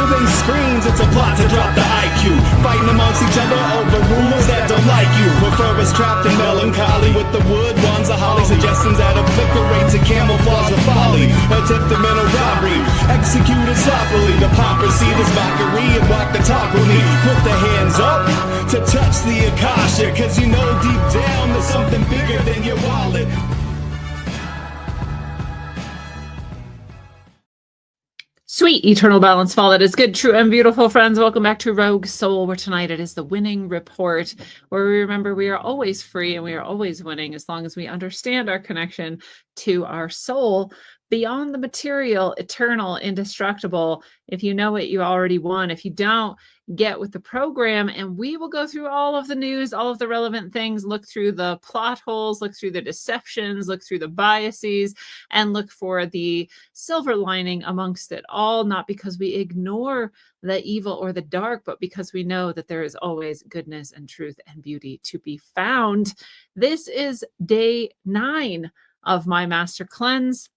then screams it's a plot to drop the IQ. Fighting amongst each other over rumors that don't like you. Prefer us trapped in melancholy with the wood ones of holly. Suggestions that obliterate to camouflage the folly. Attempted mental robbery, executed sloppily. The hypocrisy, this mockery, and walk the talk with me. Put the hands up to touch the Akasha, cause you know deep down there's something bigger than your wallet. Sweet eternal balance fall. That is good, true, and beautiful, friends. Welcome back to Rogue Soul, where tonight it is the winning report, where we remember we are always free and we are always winning as long as we understand our connection to our soul beyond the material, eternal, indestructible. If you know it, you already won. If you don't, get with the program, and we will go through all of the news, all of the relevant things, look through the plot holes, look through the deceptions, look through the biases, and look for the silver lining amongst it all, not because we ignore the evil or the dark, but because we know that there is always goodness and truth and beauty to be found. This is day 9 of my master cleanse.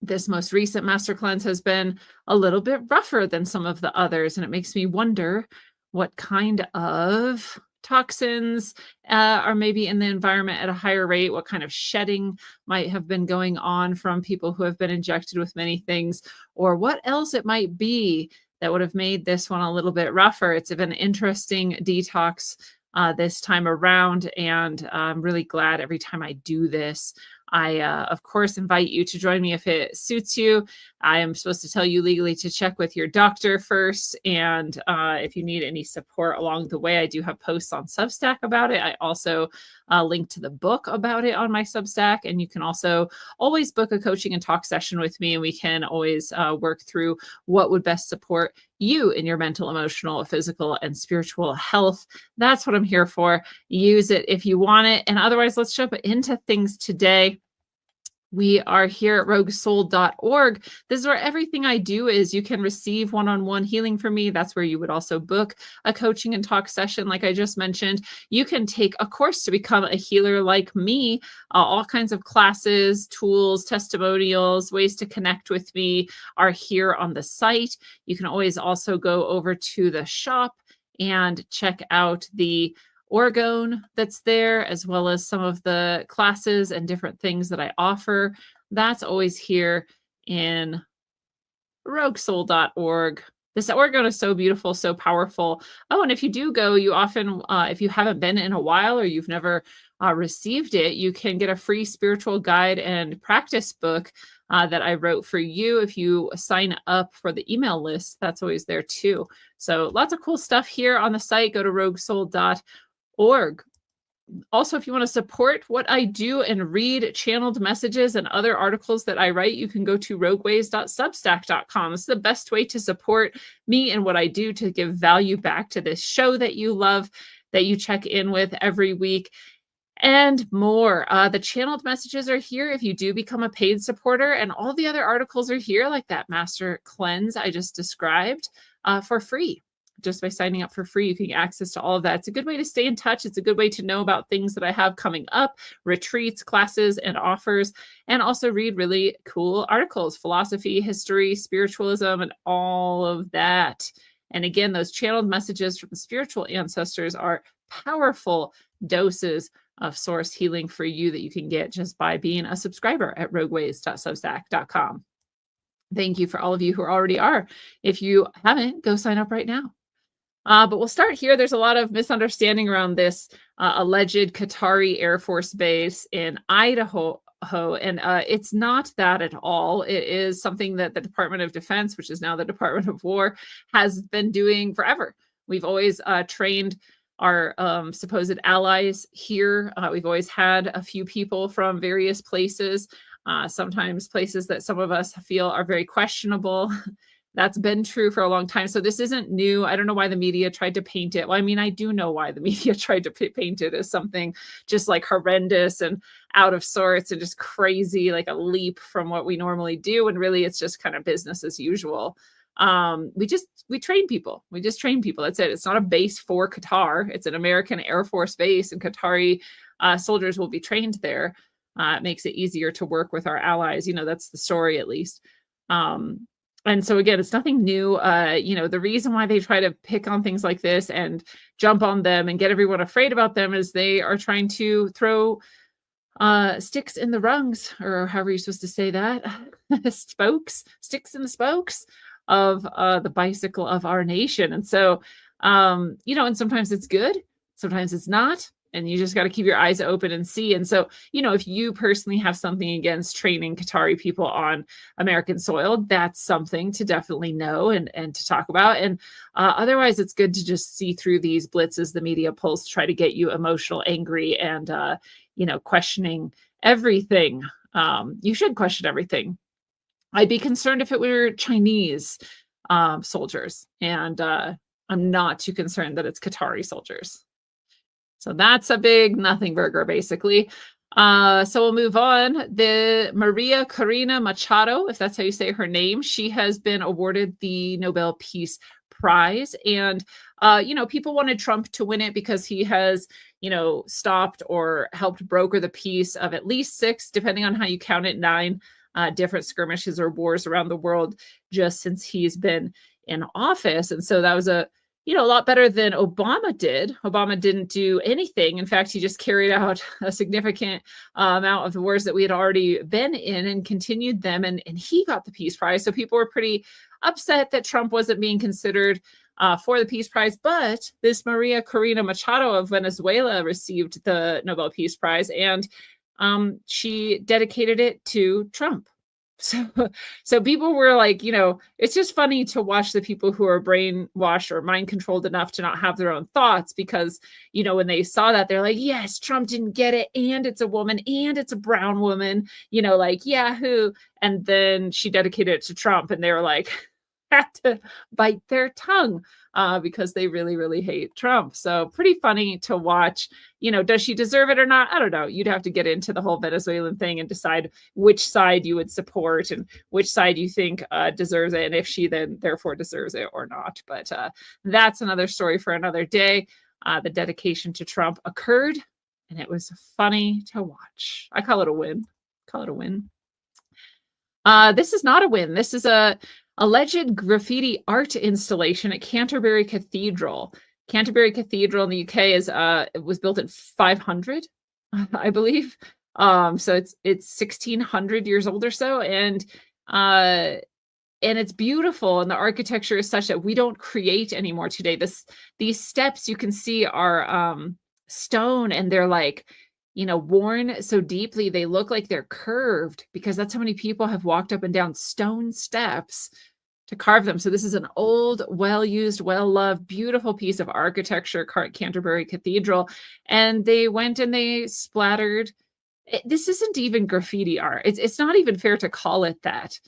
This most recent master cleanse has been a little bit rougher than some of the others, and it makes me wonder what kind of toxins are maybe in the environment at a higher rate, what kind of shedding might have been going on from people who have been injected with many things, or what else it might be that would have made this one a little bit rougher. It's been an interesting detox this time around, and I'm really glad every time I do this. I, of course, invite you to join me if it suits you. I am supposed to tell you legally to check with your doctor first. And if you need any support along the way, I do have posts on Substack about it. I also link to the book about it on my Substack. And you can also always book a coaching and talk session with me. And we can always work through what would best support you in your mental, emotional, physical, and spiritual health. That's what I'm here for. Use it if you want it. And otherwise, let's jump into things today. We are here at roguesoul.org. This is where everything I do is. You can receive one-on-one healing from me. That's where you would also book a coaching and talk session, like I just mentioned. You can take a course to become a healer like me. All kinds of classes, tools, testimonials, ways to connect with me are here on the site. You can always also go over to the shop and check out the orgone that's there, as well as some of the classes and different things that I offer. That's always here in roguesoul.org. This orgone is so beautiful, so powerful. Oh, and if you do go, you often, if you haven't been in a while or you've never received it, you can get a free spiritual guide and practice book that I wrote for you. If you sign up for the email list, that's always there too. So lots of cool stuff here on the site. Go to roguesoul.org. Also, if you want to support what I do and read channeled messages and other articles that I write, you can go to rogueways.substack.com. This is the best way to support me and what I do, to give value back to this show that you love, that you check in with every week, and more. The channeled messages are here if you do become a paid supporter, and all the other articles are here, like that master cleanse I just described, for free. Just by signing up for free, you can get access to all of that. It's a good way to stay in touch. It's a good way to know about things that I have coming up, retreats, classes, and offers, and also read really cool articles, philosophy, history, spiritualism, and all of that. And again, those channeled messages from the spiritual ancestors are powerful doses of source healing for you that you can get just by being a subscriber at rogueways.substack.com. Thank you for all of you who already are. If you haven't, go sign up right now. But we'll start here. There's a lot of misunderstanding around this alleged Qatari Air Force base in Idaho. And it's not that at all. It is something that the Department of Defense, which is now the Department of War, has been doing forever. We've always trained our supposed allies here. We've always had a few people from various places, sometimes places that some of us feel are very questionable. That's been true for a long time. So this isn't new. I don't know why the media tried to paint it. Well, I mean, I do know why the media tried to paint it as something just like horrendous and out of sorts and just crazy, like a leap from what we normally do. And really, it's just kind of business as usual. We train people. We just train people. That's it. It's not a base for Qatar. It's an American Air Force base, and Qatari soldiers will be trained there. It makes it easier to work with our allies. You know, that's the story, at least. And so again, it's nothing new. The reason why they try to pick on things like this and jump on them and get everyone afraid about them is they are trying to throw sticks in the rungs, or however you're supposed to say that, sticks in the spokes of the bicycle of our nation. And so, and sometimes it's good, sometimes it's not. And you just got to keep your eyes open and see. And so, if you personally have something against training Qatari people on American soil, that's something to definitely know and to talk about. And otherwise, it's good to just see through these blitzes the media pulls to try to get you emotional, angry, and, questioning everything. You should question everything. I'd be concerned if it were Chinese soldiers. And I'm not too concerned that it's Qatari soldiers. So that's a big nothing burger, basically. So we'll move on. The Maria Corina Machado, if that's how you say her name, she has been awarded the Nobel Peace Prize. And, people wanted Trump to win it because he has, stopped or helped broker the peace of at least 6, depending on how you count it, 9 different skirmishes or wars around the world just since he's been in office. And so that was a lot better than Obama did. Obama didn't do anything. In fact, he just carried out a significant amount of the wars that we had already been in and continued them. And he got the Peace Prize. So people were pretty upset that Trump wasn't being considered for the Peace Prize. But this Maria Corina Machado of Venezuela received the Nobel Peace Prize, and she dedicated it to Trump. So people were like, it's just funny to watch the people who are brainwashed or mind controlled enough to not have their own thoughts, because, when they saw that, they're like, yes, Trump didn't get it. And it's a woman and it's a brown woman, like Yahoo. And then she dedicated it to Trump, and they were like, had to bite their tongue because they really, really hate Trump. So pretty funny to watch. Does she deserve it or not? I don't know. You'd have to get into the whole Venezuelan thing and decide which side you would support and which side you think deserves it, and if she then therefore deserves it or not. But that's another story for another day. The dedication to Trump occurred, and it was funny to watch. I call it a win. This is not a win. This is a alleged graffiti art installation at Canterbury Cathedral. Canterbury Cathedral in the UK it was built in 500, I believe. So it's 1600 years old or so, and it's beautiful, and the architecture is such that we don't create anymore today. These steps you can see are stone, and they're like, worn so deeply they look like they're curved, because that's how many people have walked up and down stone steps to carve them. So this is an old, well-used, well-loved, beautiful piece of architecture, Canterbury Cathedral. And they went and they splattered. This isn't even graffiti art. It's not even fair to call it that.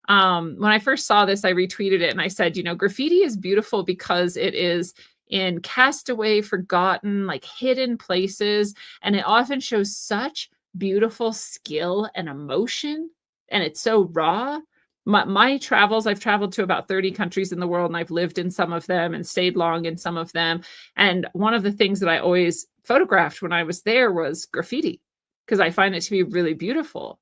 When I first saw this, I retweeted it and I said, graffiti is beautiful because it is in castaway, forgotten, like hidden places. And it often shows such beautiful skill and emotion. And it's so raw. My travels, I've traveled to about 30 countries in the world, and I've lived in some of them and stayed long in some of them. And one of the things that I always photographed when I was there was graffiti, because I find it to be really beautiful.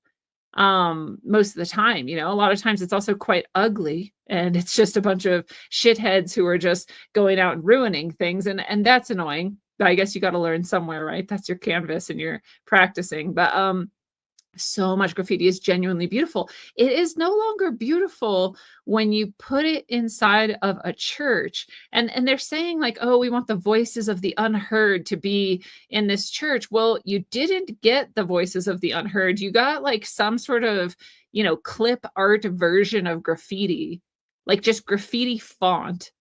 Most of the time, a lot of times it's also quite ugly, and it's just a bunch of shitheads who are just going out and ruining things. And that's annoying. But I guess you got to learn somewhere, right? That's your canvas and you're practicing. But, so much graffiti is genuinely beautiful. It is no longer beautiful when you put it inside of a church. And they're saying like, oh, we want the voices of the unheard to be in this church. Well, you didn't get the voices of the unheard. You got like some sort of, clip art version of graffiti, like just graffiti font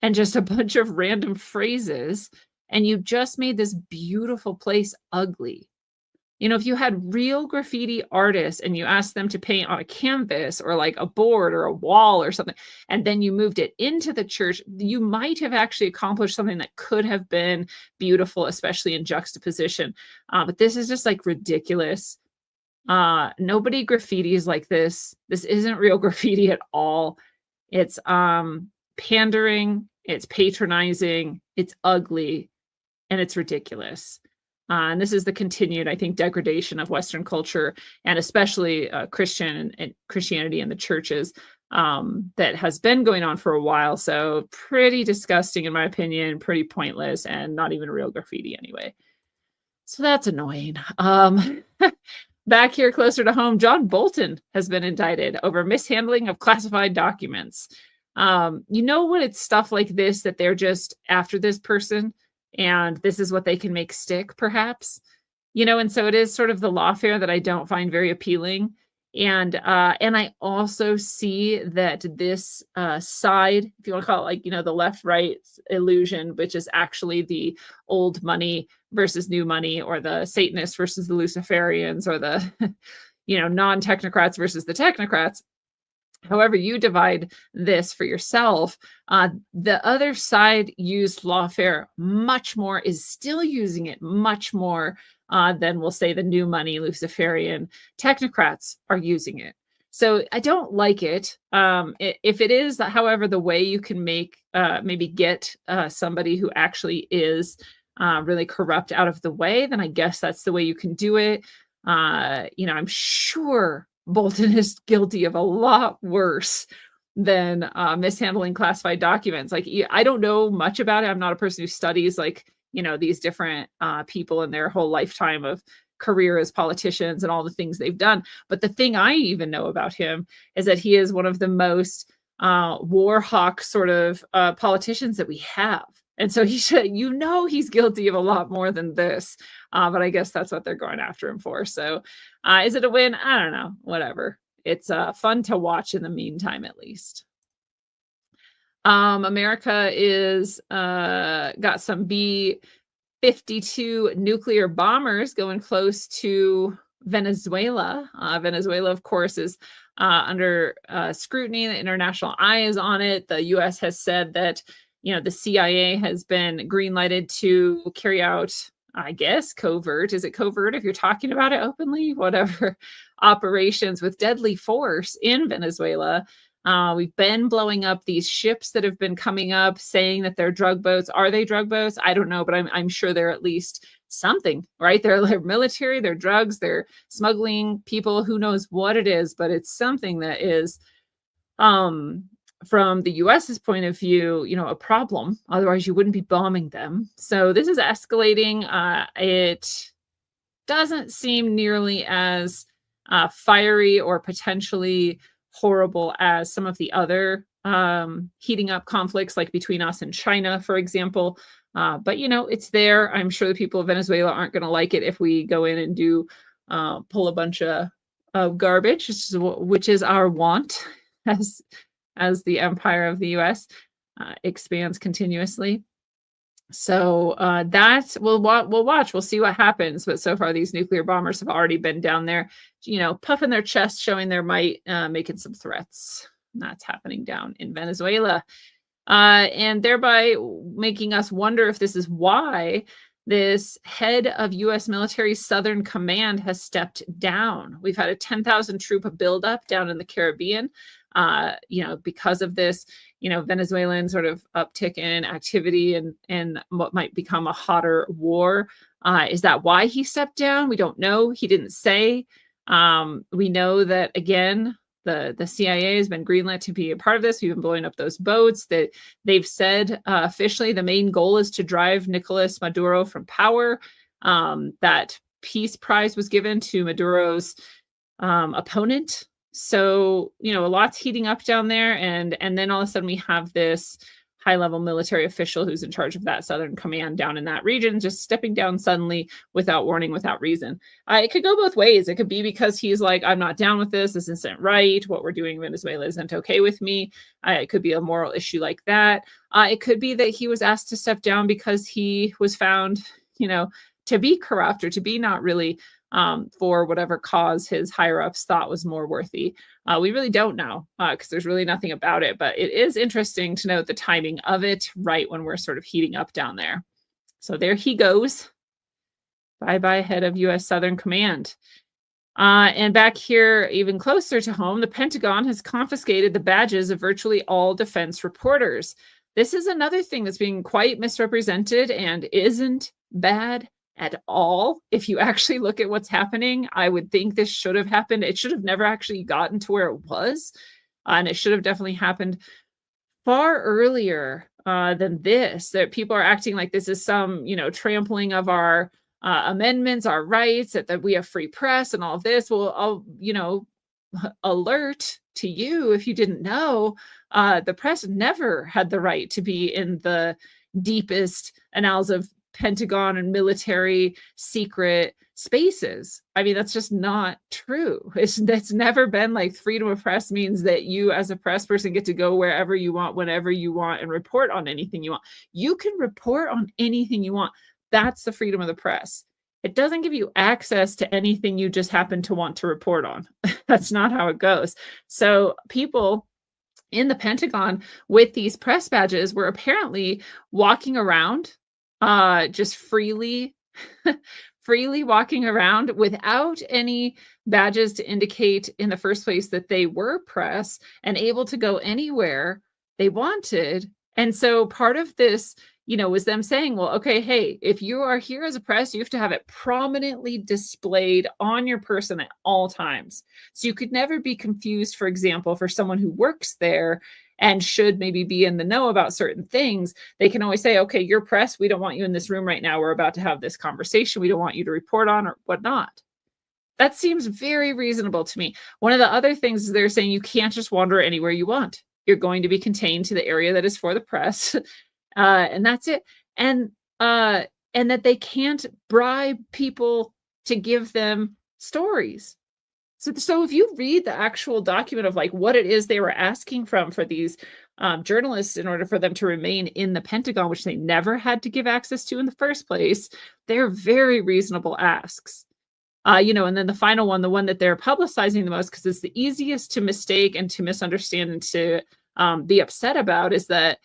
and just a bunch of random phrases. And you just made this beautiful place ugly. If you had real graffiti artists and you asked them to paint on a canvas or like a board or a wall or something, and then you moved it into the church, you might have actually accomplished something that could have been beautiful, especially in juxtaposition. But this is just like ridiculous. Nobody graffitis like this. This isn't real graffiti at all. It's pandering, it's patronizing, it's ugly, and it's ridiculous. And this is the continued, I think, degradation of Western culture, and especially Christianity and the churches. that has been going on for a while. So pretty disgusting, in my opinion, pretty pointless, and not even real graffiti anyway. So that's annoying. Back here closer to home, John Bolton has been indicted over mishandling of classified documents. You know when it's stuff like this that they're just after this person and this is what they can make stick, perhaps? And so it is sort of the lawfare that I don't find very appealing. And I also see that this side, if you want to call it like, the left-right illusion, which is actually the old money versus new money, or the Satanists versus the Luciferians, or the, non-technocrats versus the technocrats. However you divide this for yourself, the other side used lawfare much more, is still using it much more than, we'll say, the new money Luciferian technocrats are using it. So I don't like it. If it is, however, the way you can make, maybe get somebody who actually is really corrupt out of the way, then I guess that's the way you can do it. I'm sure Bolton is guilty of a lot worse than mishandling classified documents. Like, I don't know much about it. I'm not a person who studies these different people and their whole lifetime of career as politicians and all the things they've done. But the thing I even know about him is that he is one of the most war hawk sort of politicians that we have. And so he's guilty of a lot more than this. But I guess that's what they're going after him for. So is it a win? I don't know. Whatever. It's fun to watch in the meantime, at least. America is got some B-52 nuclear bombers going close to Venezuela. Venezuela, of course, is under scrutiny. The international eye is on it. The U.S. has said that the CIA has been green-lighted to carry out, I guess, covert. Is it covert if you're talking about it openly? Whatever. Operations with deadly force in Venezuela. We've been blowing up these ships that have been coming up, saying that they're drug boats. Are they drug boats? I don't know, but I'm sure they're at least something, right? They're military, they're drugs, they're smuggling people. Who knows what it is, but it's something that is, from the US's point of view, a problem. Otherwise, you wouldn't be bombing them. So this is escalating. It doesn't seem nearly as fiery or potentially horrible as some of the other heating up conflicts, like between us and China, for example. But it's there. I'm sure the people of Venezuela aren't going to like it if we go in and do pull a bunch of garbage, which is our want as the empire of the US expands continuously. So that we'll watch. We'll see what happens. But so far, these nuclear bombers have already been down there, puffing their chest, showing their might, making some threats. And that's happening down in Venezuela, and thereby making us wonder if this is why this head of U.S. military Southern Command has stepped down. We've had a 10,000 troop buildup down in the Caribbean. Because of this, Venezuelan sort of uptick in activity and what might become a hotter war. Is that why he stepped down? We don't know. He didn't say. We know that, again, the CIA has been greenlit to be a part of this. We've been blowing up those boats. That they've said officially the main goal is to drive Nicolas Maduro from power. That peace prize was given to Maduro's opponent. So, a lot's heating up down there. And then all of a sudden we have this high-level military official who's in charge of that Southern Command down in that region, just stepping down suddenly without warning, without reason. It could go both ways. It could be because he's like, I'm not down with this. This isn't right. What we're doing in Venezuela isn't okay with me. It could be a moral issue like that. It could be that he was asked to step down because he was found, to be corrupt or to be not really for whatever cause his higher ups thought was more worthy. We really don't know because there's really nothing about it, but it is interesting to note the timing of it right when we're sort of heating up down there. So there he goes. Bye-bye, head of U.S. Southern Command. And back here, even closer to home, the Pentagon has confiscated the badges of virtually all defense reporters. This is another thing that's being quite misrepresented and isn't bad at all. If you actually look at what's happening, I would think this should have happened. It should have never actually gotten to where it was. And it should have definitely happened far earlier than this, that people are acting like this is some, trampling of our amendments, our rights, that we have free press and all of this. Well, I'll, alert to you if you didn't know, the press never had the right to be in the deepest annals of Pentagon and military secret spaces. I mean, that's just not true. That's never been like freedom of press means that you as a press person get to go wherever you want, whenever you want, and report on anything you want. You can report on anything you want. That's the freedom of the press. It doesn't give you access to anything you just happen to want to report on. That's not how it goes. So people in the Pentagon with these press badges were apparently walking around just freely walking around without any badges to indicate in the first place that they were press and able to go anywhere they wanted. And so part of this, was them saying, well, okay, hey, if you are here as a press, you have to have it prominently displayed on your person at all times. So you could never be confused, for example, for someone who works there and should maybe be in the know about certain things. They can always say, okay, you're press. We don't want you in this room right now. We're about to have this conversation. We don't want you to report on or whatnot. That seems very reasonable to me. One of the other things is they're saying you can't just wander anywhere you want. You're going to be contained to the area that is for the press. And that's it. And that they can't bribe people to give them stories. So if you read the actual document of like what it is they were asking for these journalists in order for them to remain in the Pentagon, which they never had to give access to in the first place, they're very reasonable asks. And then the final one, the one that they're publicizing the most, because it's the easiest to mistake and to misunderstand and to be upset about, is that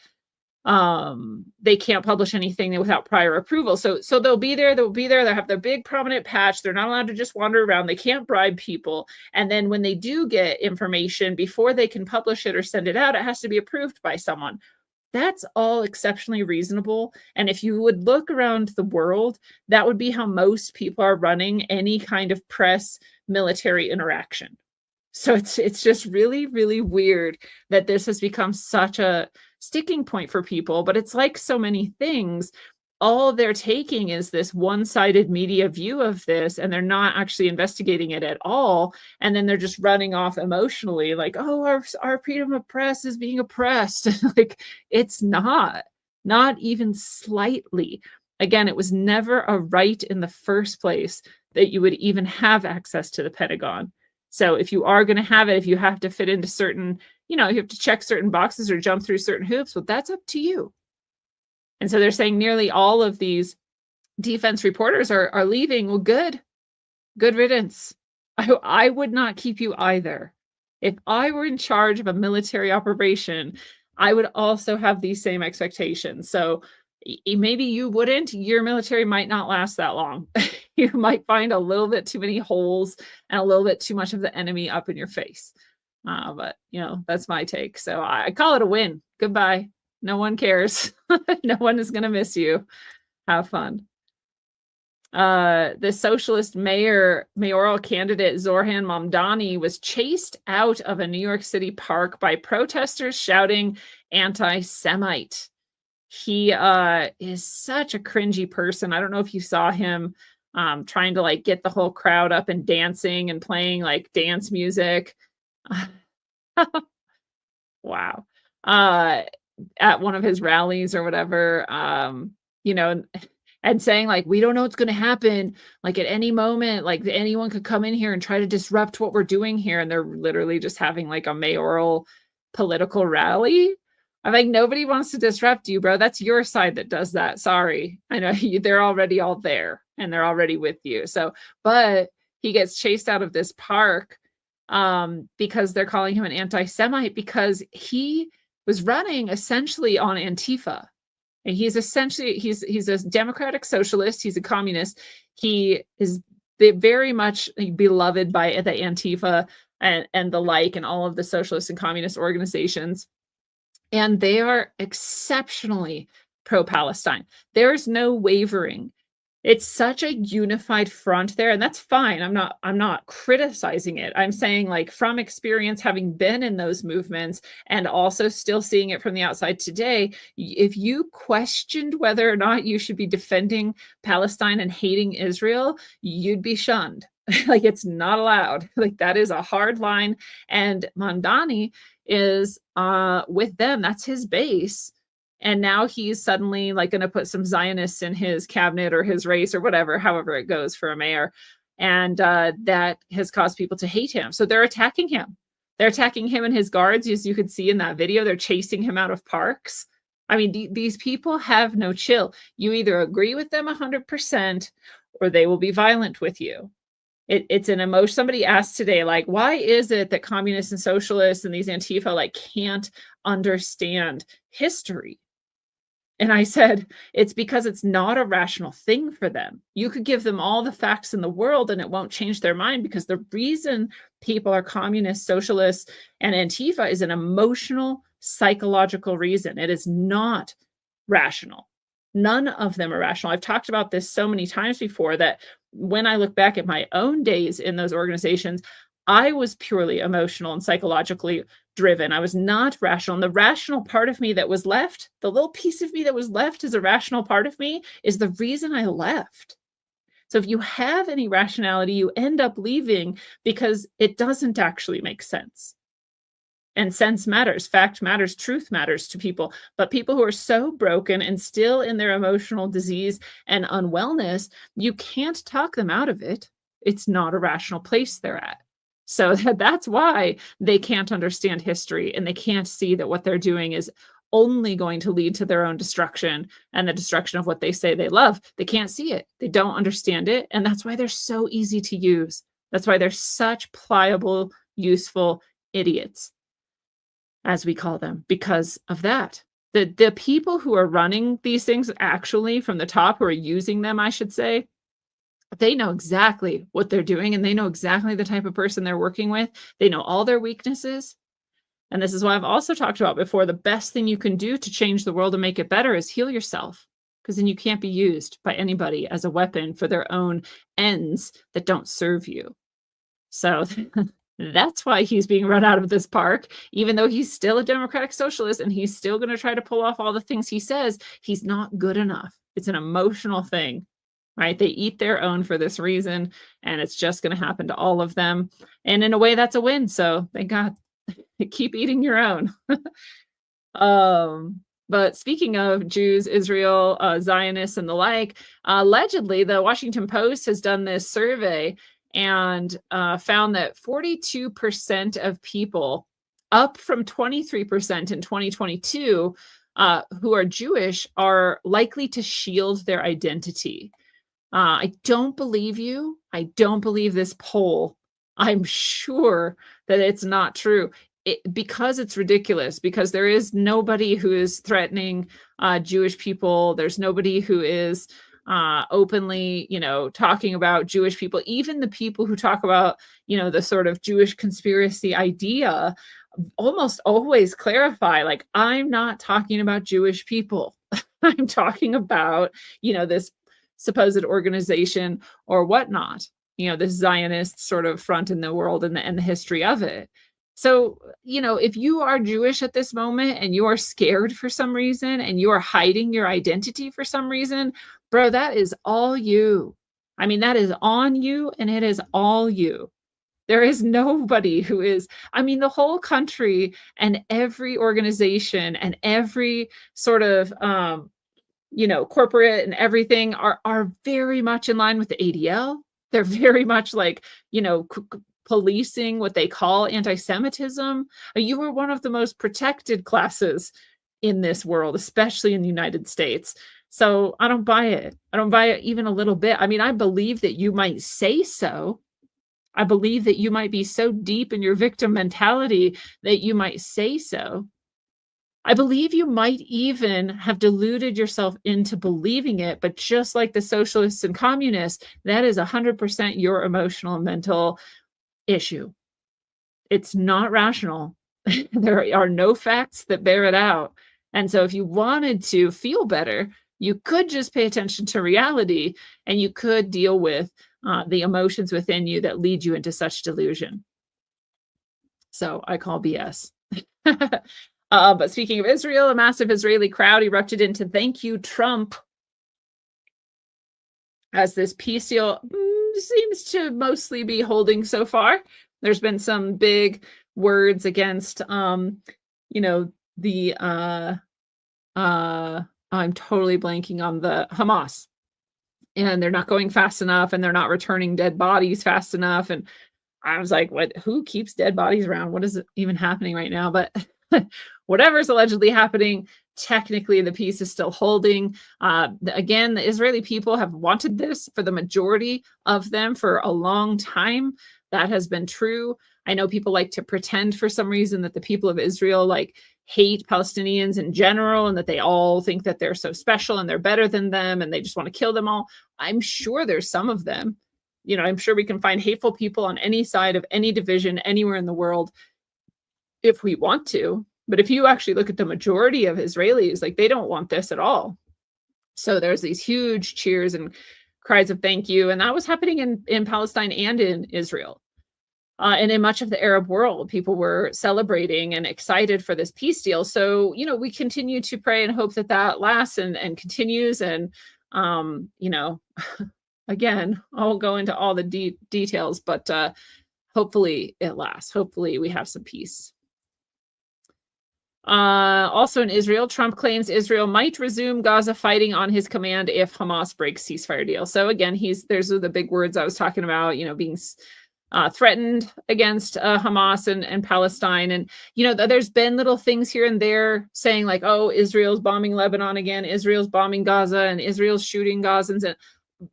they can't publish anything without prior approval. So they'll be there, they'll have their big prominent patch. They're not allowed to just wander around. They can't bribe people. And then when they do get information, before they can publish it or send it out, it has to be approved by someone. That's all exceptionally reasonable. And if you would look around the world, that would be how most people are running any kind of press military interaction. So it's just really, really weird that this has become such a sticking point for people. But it's like so many things. All they're taking is this one-sided media view of this, and they're not actually investigating it at all. And then they're just running off emotionally like, oh, our freedom of press is being oppressed. Like, it's not even slightly. Again, it was never a right in the first place that you would even have access to the Pentagon. So if you are going to have it, if you have to fit into certain, you have to check certain boxes or jump through certain hoops, well, that's up to you. And so they're saying nearly all of these defense reporters are leaving. Well, good riddance. I would not keep you either. If I were in charge of a military operation, I would also have these same expectations. So maybe you wouldn't, your military might not last that long. You might find a little bit too many holes and a little bit too much of the enemy up in your face. But that's my take. So I call it a win. Goodbye. No one cares. No one is going to miss you. Have fun. The socialist mayoral candidate Zoran Mamdani was chased out of a New York City park by protesters shouting anti-Semite. He is such a cringy person. I don't know if you saw him trying to like get the whole crowd up and dancing and playing like dance music. Wow. At one of his rallies or whatever, and saying like, we don't know what's going to happen. Like at any moment, like anyone could come in here and try to disrupt what we're doing here. And they're literally just having like a mayoral political rally. I'm like, nobody wants to disrupt you, bro. That's your side that does that. Sorry. I know they're already all there and they're already with you. So, but he gets chased out of this park because they're calling him an anti-Semite because he was running essentially on Antifa. And he's a democratic socialist. He's a communist. He is very much beloved by the Antifa and the like, and all of the socialist and communist organizations. And they are exceptionally pro-Palestine. There is no wavering It's such a unified front there, and that's fine. I'm not criticizing it. I'm saying, like, from experience, having been in those movements and also still seeing it from the outside today, if you questioned whether or not you should be defending Palestine and hating Israel, you'd be shunned. Like, it's not allowed. Like, that is a hard line. And Mandani is with them. That's his base. And now he's suddenly like going to put some Zionists in his cabinet or his race or whatever, however it goes for a mayor. And that has caused people to hate him. So they're attacking him. They're attacking him and his guards, as you could see in that video. They're chasing him out of parks. I mean, these people have no chill. You either agree with them 100% or they will be violent with you. It's an emotion. Somebody asked today, like, why is it that communists and socialists and these Antifa like can't understand history? And I said, it's because it's not a rational thing for them. You could give them all the facts in the world and it won't change their mind, because the reason people are communists, socialists, and Antifa is an emotional, psychological reason. It is not rational. None of them are rational. I've talked about this so many times before that when I look back at my own days in those organizations, I was purely emotional and psychologically driven. I was not rational. And the rational part of me that was left, the little piece of me that was left as a rational part of me, is the reason I left. So if you have any rationality, you end up leaving because it doesn't actually make sense. And sense matters, fact matters, truth matters to people. But people who are so broken and still in their emotional disease and unwellness, you can't talk them out of it. It's not a rational place they're at. So that's why they can't understand history, and they can't see that what they're doing is only going to lead to their own destruction and the destruction of what they say they love. They can't see it. They don't understand it. And that's why they're so easy to use. That's why they're such pliable, useful idiots, as we call them, because of that. The people who are running these things, actually from the top, who are using them, I should say, they know exactly what they're doing, and they know exactly the type of person they're working with. They know all their weaknesses. And this is why I've also talked about before, the best thing you can do to change the world and make it better is heal yourself, because then you can't be used by anybody as a weapon for their own ends that don't serve you. So that's why he's being run out of this park, even though he's still a democratic socialist and he's still going to try to pull off all the things he says. He's not good enough. It's an emotional thing, right? They eat their own for this reason, and it's just going to happen to all of them. And in a way, that's a win. So thank God. Keep eating your own. But speaking of Jews, Israel, Zionists, and the like, allegedly, the Washington Post has done this survey and found that 42% of people, up from 23% in 2022, who are Jewish, are likely to shield their identity. I don't believe you. I don't believe this poll. I'm sure that it's not true. Because it's ridiculous, because there is nobody who is threatening Jewish people. There's nobody who is openly, talking about Jewish people. Even the people who talk about, the sort of Jewish conspiracy idea almost always clarify, like, I'm not talking about Jewish people. I'm talking about, this supposed organization or whatnot, this Zionist sort of front in the world and the history of it. So, if you are Jewish at this moment and you are scared for some reason and you are hiding your identity for some reason, bro, that is all you. I mean, that is on you, and it is all you. There is nobody who is, the whole country and every organization and every sort of, corporate and everything are very much in line with the ADL. They're very much like, policing what they call anti-Semitism. You are one of the most protected classes in this world, especially in the United States. So I don't buy it. I don't buy it even a little bit. I believe that you might say so. I believe that you might be so deep in your victim mentality that you might say so. I believe you might even have deluded yourself into believing it, but just like the socialists and communists, that is 100% your emotional and mental issue. It's not rational. There are no facts that bear it out. And so if you wanted to feel better, You could just pay attention to reality, and you could deal with the emotions within you that lead you into such delusion. So I call BS. But speaking of Israel, a massive Israeli crowd erupted into "Thank You, Trump," as this peace deal seems to mostly be holding so far. There's been some big words against, the I'm totally blanking on the Hamas, and they're not going fast enough, and they're not returning dead bodies fast enough. And I was like, what? Who keeps dead bodies around? What is even happening right now? But whatever's allegedly happening, technically the peace is still holding. Again, the Israeli people have wanted this for the majority of them for a long time. That has been true. I know people like to pretend for some reason that the people of Israel hate Palestinians in general, and that they all think that they're so special and they're better than them and they just want to kill them all. I'm sure there's some of them. I'm sure we can find hateful people on any side of any division anywhere in the world if we want to. But if you actually look at the majority of Israelis, they don't want this at all. So there's these huge cheers and cries of thank you. And that was happening in Palestine and in Israel. And in much of the Arab world, people were celebrating and excited for this peace deal. So, we continue to pray and hope that that lasts and continues. And, again, I'll go into all the details, but hopefully it lasts. Hopefully we have some peace. Also in Israel, Trump claims Israel might resume Gaza fighting on his command if Hamas breaks ceasefire deal. So again, there's the big words I was talking about, being threatened against Hamas and Palestine. And, there's been little things here and there saying oh, Israel's bombing Lebanon again, Israel's bombing Gaza, and Israel's shooting Gazans. And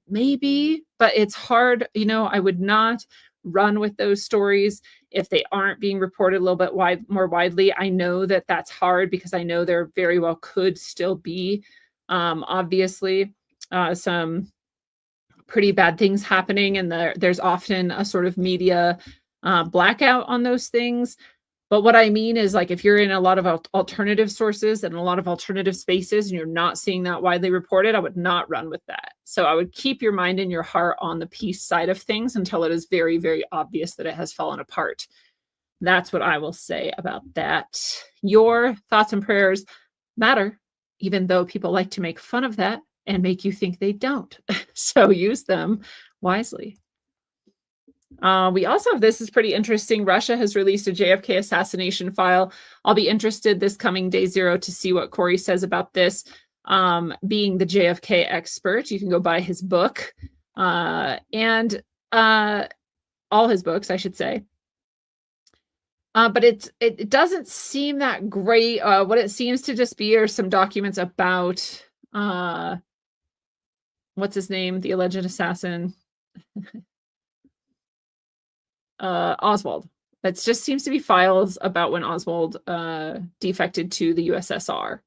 maybe, but it's hard. I would not run with those stories if they aren't being reported a little bit more widely. I know that that's hard because I know there very well could still be, obviously, some pretty bad things happening, and there's often a sort of media blackout on those things. But what I mean is if you're in a lot of alternative sources and a lot of alternative spaces and you're not seeing that widely reported, I would not run with that. So I would keep your mind and your heart on the peace side of things until it is very, very obvious that it has fallen apart. That's what I will say about that. Your thoughts and prayers matter, even though people like to make fun of that and make you think they don't. So use them wisely. We also have, this is pretty interesting. Russia has released a JFK assassination file. I'll be interested this coming day 0 to see what Corey says about this. Being the JFK expert, you can go buy his book and all his books, I should say. But it doesn't seem that great. What it seems to just be are some documents about what's his name, the alleged assassin. Oswald. It just seems to be files about when Oswald defected to the USSR.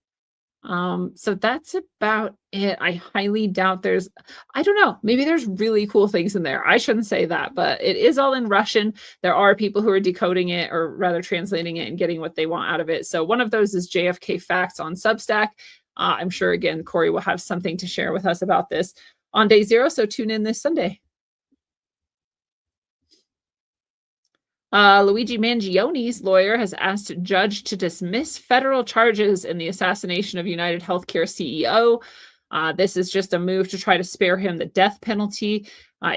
So that's about it. I highly doubt I don't know, maybe there's really cool things in there. I shouldn't say that, but it is all in Russian. There are people who are decoding it, or rather translating it and getting what they want out of it. So one of those is JFK Facts on Substack. I'm sure, again, Corey will have something to share with us about this on day 0. So tune in this Sunday. Luigi Mangioni's lawyer has asked a judge to dismiss federal charges in the assassination of United Healthcare CEO. This is just a move to try to spare him the death penalty.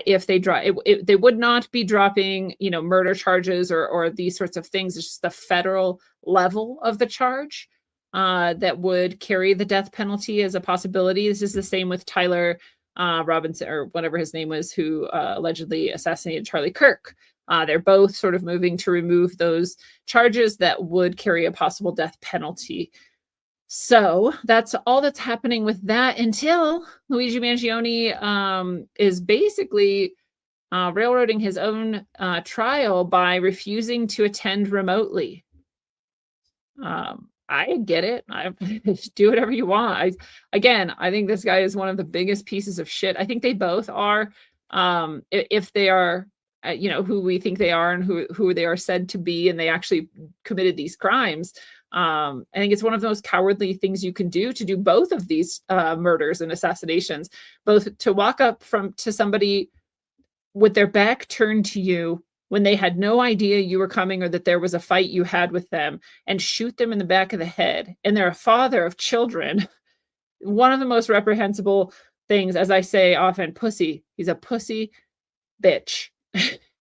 If they they would not be dropping, murder charges or these sorts of things. It's just the federal level of the charge that would carry the death penalty as a possibility. This is the same with Tyler Robinson, or whatever his name was, who allegedly assassinated Charlie Kirk. They're both sort of moving to remove those charges that would carry a possible death penalty. So that's all that's happening with that until Luigi Mangione is basically railroading his own trial by refusing to attend remotely. I get it. Do whatever you want. I think this guy is one of the biggest pieces of shit. I think they both are. If they are, who we think they are and who they are said to be, and they actually committed these crimes. I think it's one of the most cowardly things you can do, to do both of these murders and assassinations, both to walk up to somebody with their back turned to you when they had no idea you were coming or that there was a fight you had with them, and shoot them in the back of the head. And they're a father of children. One of the most reprehensible things, as I say often, pussy. He's a pussy bitch.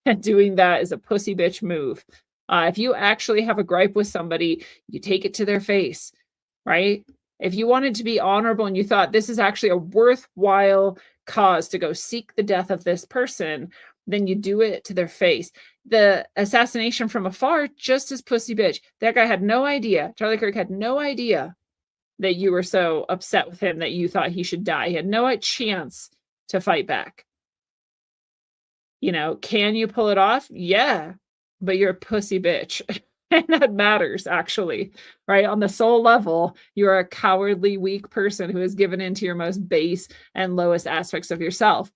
And doing that is a pussy bitch move. If you actually have a gripe with somebody, you take it to their face, right? If you wanted to be honorable and you thought this is actually a worthwhile cause to go seek the death of this person, then you do it to their face. The assassination from afar, just as pussy bitch. That guy had no idea. Charlie Kirk had no idea that you were so upset with him that you thought he should die. He had no chance to fight back. Can you pull it off? Yeah, but you're a pussy bitch. And that matters, actually, right? On the soul level, you're a cowardly, weak person who has given into your most base and lowest aspects of yourself.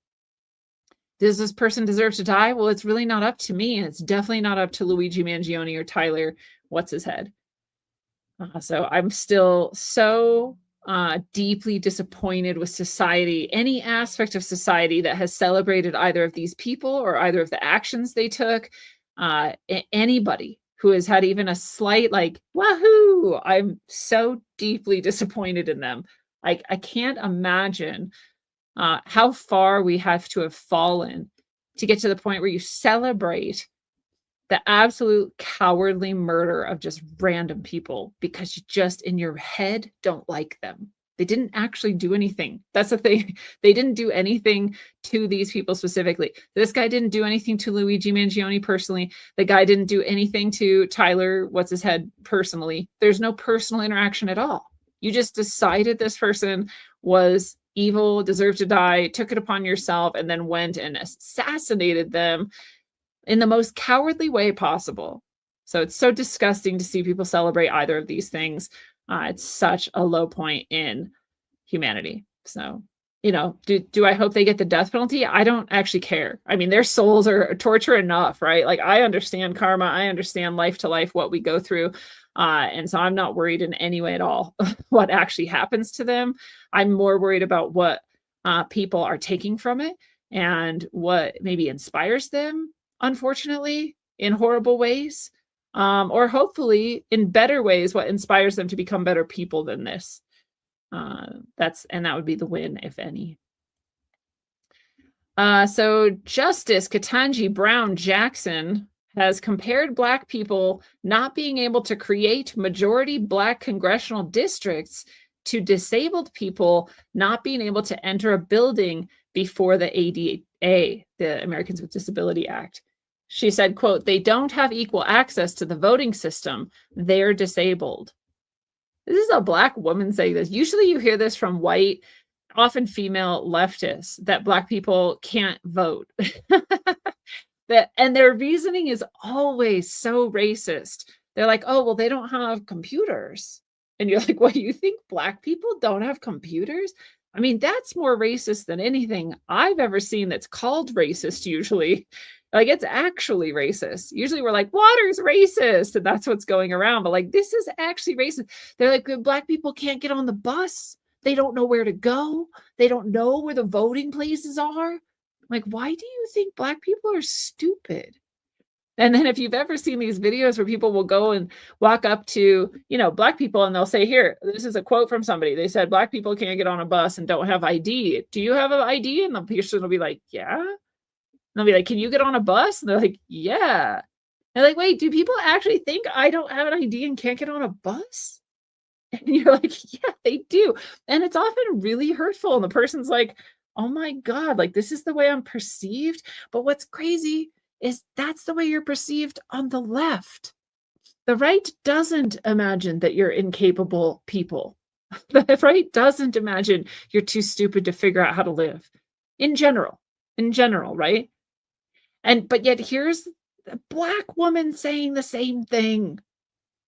Does this person deserve to die? Well, it's really not up to me, and it's definitely not up to Luigi Mangione or Tyler, what's his head. So I'm still so deeply disappointed with society, any aspect of society that has celebrated either of these people or either of the actions they took. Anybody who has had even a slight wahoo, I'm so deeply disappointed in them. I can't imagine how far we have to have fallen to get to the point where you celebrate the absolute cowardly murder of just random people because you just in your head don't like them. They didn't actually do anything. That's the thing. They didn't do anything to these people specifically. This guy didn't do anything to Luigi Mangione personally. The guy didn't do anything to Tyler, what's his head, personally. There's no personal interaction at all. You just decided this person was evil, deserved to die, took it upon yourself, and then went and assassinated them in the most cowardly way possible. So it's so disgusting to see people celebrate either of these things. It's such a low point in humanity. So, do I hope they get the death penalty? I don't actually care. I mean, their souls are torture enough, right? Like, I understand karma. I understand life to life, what we go through. And so I'm not worried in any way at all what actually happens to them. I'm more worried about what people are taking from it and what maybe inspires them, unfortunately, in horrible ways, or hopefully in better ways, what inspires them to become better people than this. That would be the win, if any. So Justice Ketanji Brown Jackson has compared Black people not being able to create majority Black congressional districts to disabled people not being able to enter a building before the ADA, the Americans with Disability Act. She said, quote, "They don't have equal access to the voting system. They're disabled." This is a Black woman saying this. Usually you hear this from white, often female leftists, that Black people can't vote. And their reasoning is always so racist. They're like, oh, well, they don't have computers. And you're like, what, you think Black people don't have computers? I mean, that's more racist than anything I've ever seen that's called racist, usually. Like, it's actually racist. Usually we're like, water's racist, and that's what's going around. But like, this is actually racist. They're like, Black people can't get on the bus. They don't know where to go. They don't know where the voting places are. Like, why do you think Black people are stupid? And then if you've ever seen these videos where people will go and walk up to, Black people, and they'll say, here, this is a quote from somebody. They said, Black people can't get on a bus and don't have ID. Do you have an ID? And the person will be like, yeah. And they'll be like, can you get on a bus? And they're like, yeah. And they're like, wait, do people actually think I don't have an ID and can't get on a bus? And you're like, yeah, they do. And it's often really hurtful. And the person's like, oh my God, like, this is the way I'm perceived. But what's crazy is that's the way you're perceived on the left. The right doesn't imagine that you're incapable people. The right doesn't imagine you're too stupid to figure out how to live. In general, right? But yet here's a Black woman saying the same thing.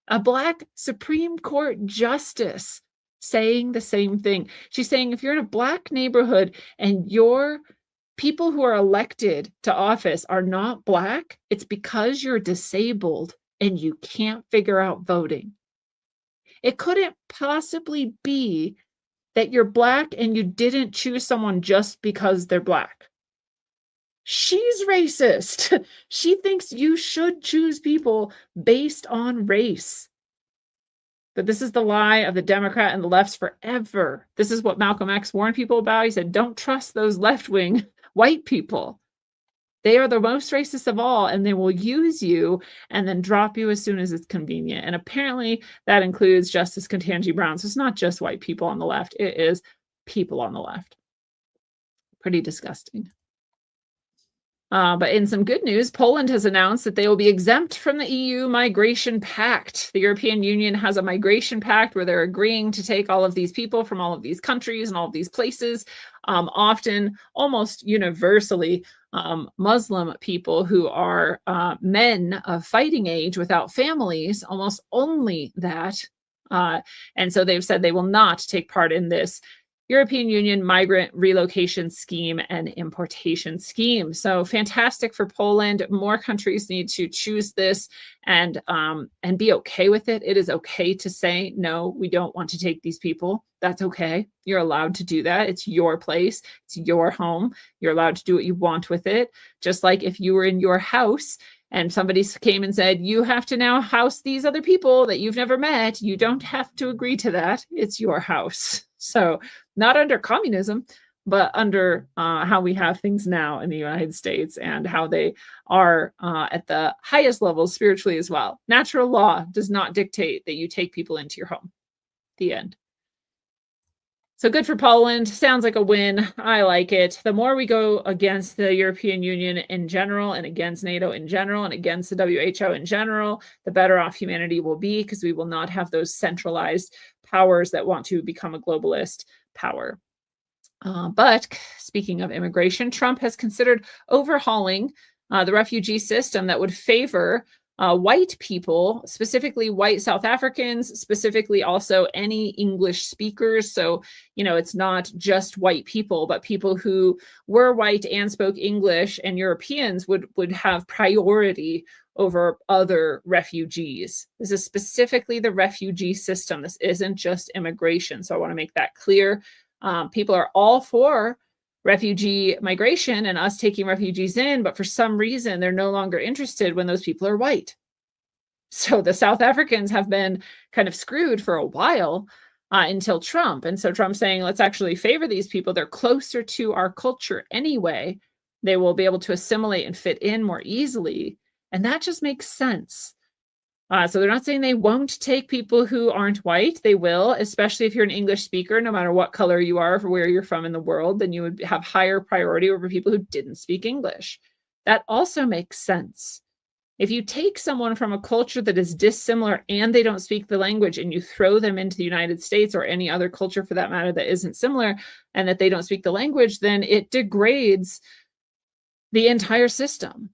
A Black Supreme Court justice saying the same thing. She's saying, if you're in a Black neighborhood and your people who are elected to office are not Black, it's because you're disabled and you can't figure out voting. It couldn't possibly be that you're Black and you didn't choose someone just because they're Black. She's racist. She thinks you should choose people based on race. But this is the lie of the Democrat and the lefts forever. This is what Malcolm X warned people about. He said, don't trust those left-wing white people. They are the most racist of all, and they will use you and then drop you as soon as it's convenient. And apparently that includes Justice Ketanji Brown. So it's not just white people on the left. It is people on the left. Pretty disgusting. But in some good news, Poland has announced that they will be exempt from the EU migration pact. The European Union has a migration pact where they're agreeing to take all of these people from all of these countries and all of these places, often almost universally Muslim people who are men of fighting age without families, almost only that. And so they've said they will not take part in this European Union migrant relocation scheme and importation scheme. So fantastic for Poland. More countries need to choose this and be okay with it. It is okay to say, no, we don't want to take these people. That's okay. You're allowed to do that. It's your place. It's your home. You're allowed to do what you want with it. Just like if you were in your house and somebody came and said, you have to now house these other people that you've never met. You don't have to agree to that. It's your house. So not under communism, but under how we have things now in the United States and how they are at the highest levels spiritually as well. Natural law does not dictate that you take people into your home. The end. So good for Poland. Sounds like a win. I like it. The more we go against the European Union in general and against NATO in general and against the WHO in general, the better off humanity will be because we will not have those centralized powers that want to become a globalist power. But speaking of immigration, Trump has considered overhauling the refugee system that would favor white people, specifically white South Africans, specifically also any English speakers. So, it's not just white people, but people who were white and spoke English, and Europeans would have priority over other refugees. This is specifically the refugee system. This isn't just immigration. So I want to make that clear. People are all for refugee migration and us taking refugees in, but for some reason, they're no longer interested when those people are white. So the South Africans have been kind of screwed for a while until Trump. And so Trump's saying, let's actually favor these people. They're closer to our culture anyway. They will be able to assimilate and fit in more easily. And that just makes sense. So they're not saying they won't take people who aren't white. They will, especially if you're an English speaker, no matter what color you are or where you're from in the world, then you would have higher priority over people who didn't speak English. That also makes sense. If you take someone from a culture that is dissimilar and they don't speak the language and you throw them into the United States or any other culture for that matter that isn't similar and that they don't speak the language, then it degrades the entire system.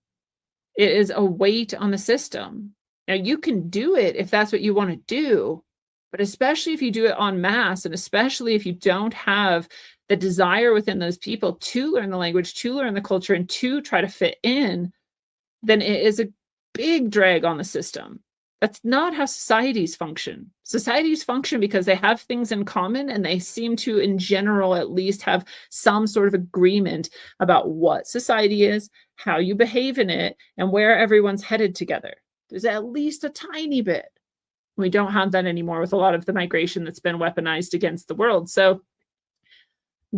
It is a weight on the system. Now, you can do it if that's what you want to do, but especially if you do it en masse, and especially if you don't have the desire within those people to learn the language, to learn the culture, and to try to fit in, then it is a big drag on the system. That's not how societies function. Societies function because they have things in common and they seem to, in general, at least have some sort of agreement about what society is, how you behave in it, and where everyone's headed together. There's at least a tiny bit. We don't have that anymore with a lot of the migration that's been weaponized against the world. So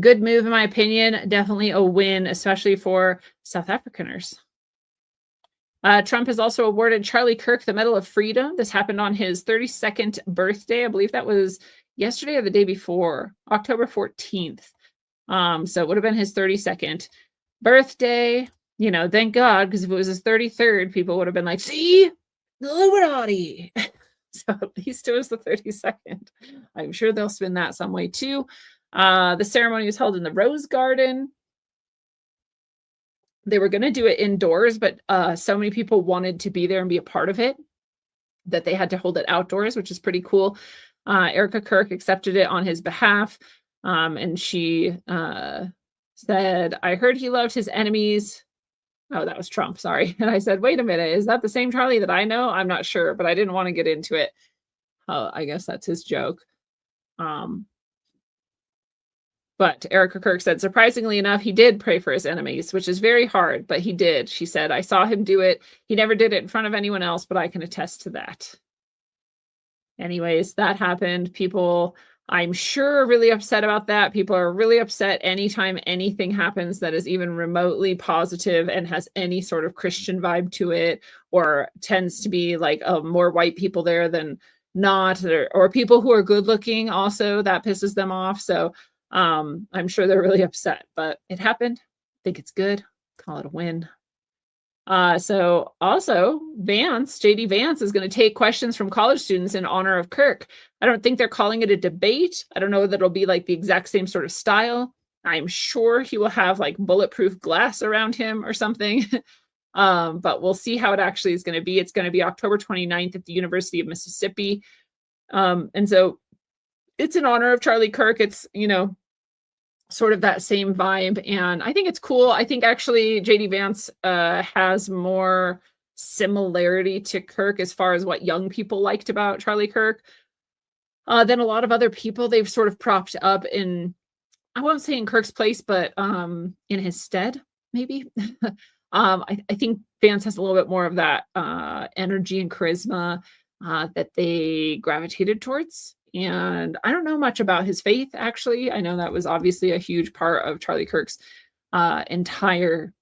good move, in my opinion. Definitely a win, especially for South Africaners. Trump has also awarded Charlie Kirk the Medal of Freedom. This happened on his 32nd birthday. I believe that was yesterday or the day before, October 14th. So it would have been his 32nd birthday. Thank God, because if it was his 33rd, people would have been like, see, the Illuminati. So at least it was the 32nd. I'm sure they'll spin that some way too. The ceremony was held in the Rose Garden. They were going to do it indoors, but so many people wanted to be there and be a part of it that they had to hold it outdoors, which is pretty cool. Erica Kirk accepted it on his behalf. And she said, I heard he loved his enemies. Oh, that was Trump. Sorry. And I said, wait a minute. Is that the same Charlie that I know? I'm not sure, but I didn't want to get into it. I guess that's his joke. But Erica Kirk said, surprisingly enough, he did pray for his enemies, which is very hard, but he did. She said, I saw him do it. He never did it in front of anyone else, but I can attest to that. Anyways, that happened. People, I'm sure, are really upset about that. People are really upset anytime anything happens that is even remotely positive and has any sort of Christian vibe to it, or tends to be like more white people there than not, or people who are good looking also, that pisses them off. So I'm sure they're really upset, but it happened. I think it's good. Call it a win. So also JD Vance is going to take questions from college students in honor of Kirk. I don't think they're calling it a debate. I don't know that it'll be like the exact same sort of style. I'm sure he will have like bulletproof glass around him or something. But we'll see how it actually is going to be. It's going to be October 29th at the University of Mississippi. And so it's in honor of Charlie Kirk. It's, sort of that same vibe. And I think it's cool. I think actually JD Vance has more similarity to Kirk as far as what young people liked about Charlie Kirk than a lot of other people. They've sort of propped up in, I won't say in Kirk's place, but in his stead, maybe. I think Vance has a little bit more of that energy and charisma that they gravitated towards. And I don't know much about his faith, actually. I know that was obviously a huge part of Charlie Kirk's entire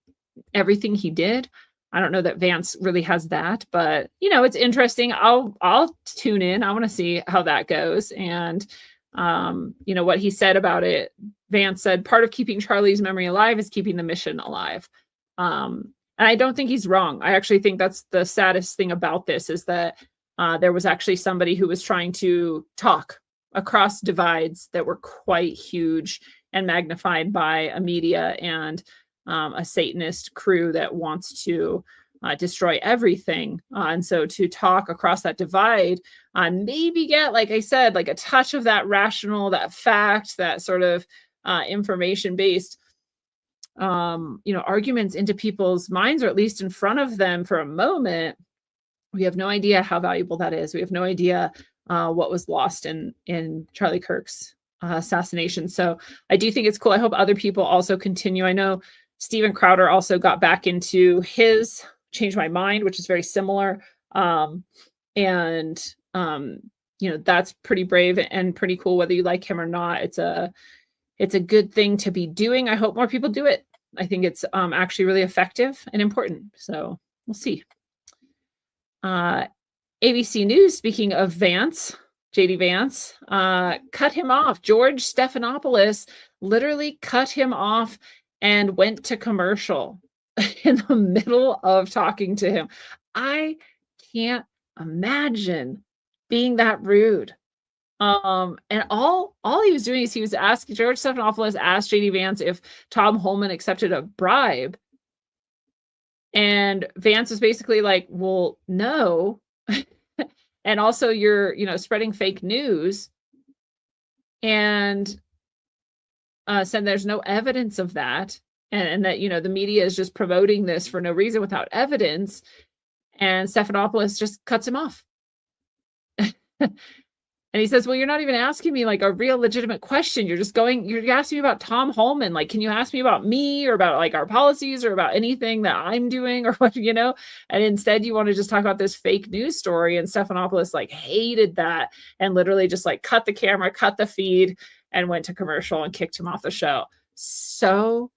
everything he did. I don't know that Vance really has that, but it's interesting. I'll tune in. I want to see how that goes. And what he said about it. Vance said, part of keeping Charlie's memory alive is keeping the mission alive. And I don't think he's wrong. I actually think that's the saddest thing about this, is that there was actually somebody who was trying to talk across divides that were quite huge and magnified by a media and a Satanist crew that wants to destroy everything. And so to talk across that divide, maybe get, like I said, like a touch of that rational, that fact, that sort of information-based arguments into people's minds, or at least in front of them for a moment. We have no idea how valuable that is. We have no idea what was lost in Charlie Kirk's assassination. So I do think it's cool. I hope other people also continue. I know Steven Crowder also got back into his Change My Mind, which is very similar. That's pretty brave and pretty cool, whether you like him or not. It's a good thing to be doing. I hope more people do it. I think it's actually really effective and important. So we'll see. ABC News, speaking of Vance, JD Vance, cut him off. George Stephanopoulos literally cut him off and went to commercial in the middle of talking to him. I can't imagine being that rude. And all he was doing is he was asking, George Stephanopoulos asked JD Vance if Tom Holman accepted a bribe. And Vance was basically like, well, no. And also you're, spreading fake news. And said there's no evidence of that. And that, the media is just promoting this for no reason without evidence. And Stephanopoulos just cuts him off. And he says, well, you're not even asking me like a real legitimate question. You're asking me about Tom Holman. Like, can you ask me about me or about like our policies or about anything that I'm doing or what, And instead you want to just talk about this fake news story. And Stephanopoulos like hated that and literally just like cut the camera, cut the feed, and went to commercial and kicked him off the show. So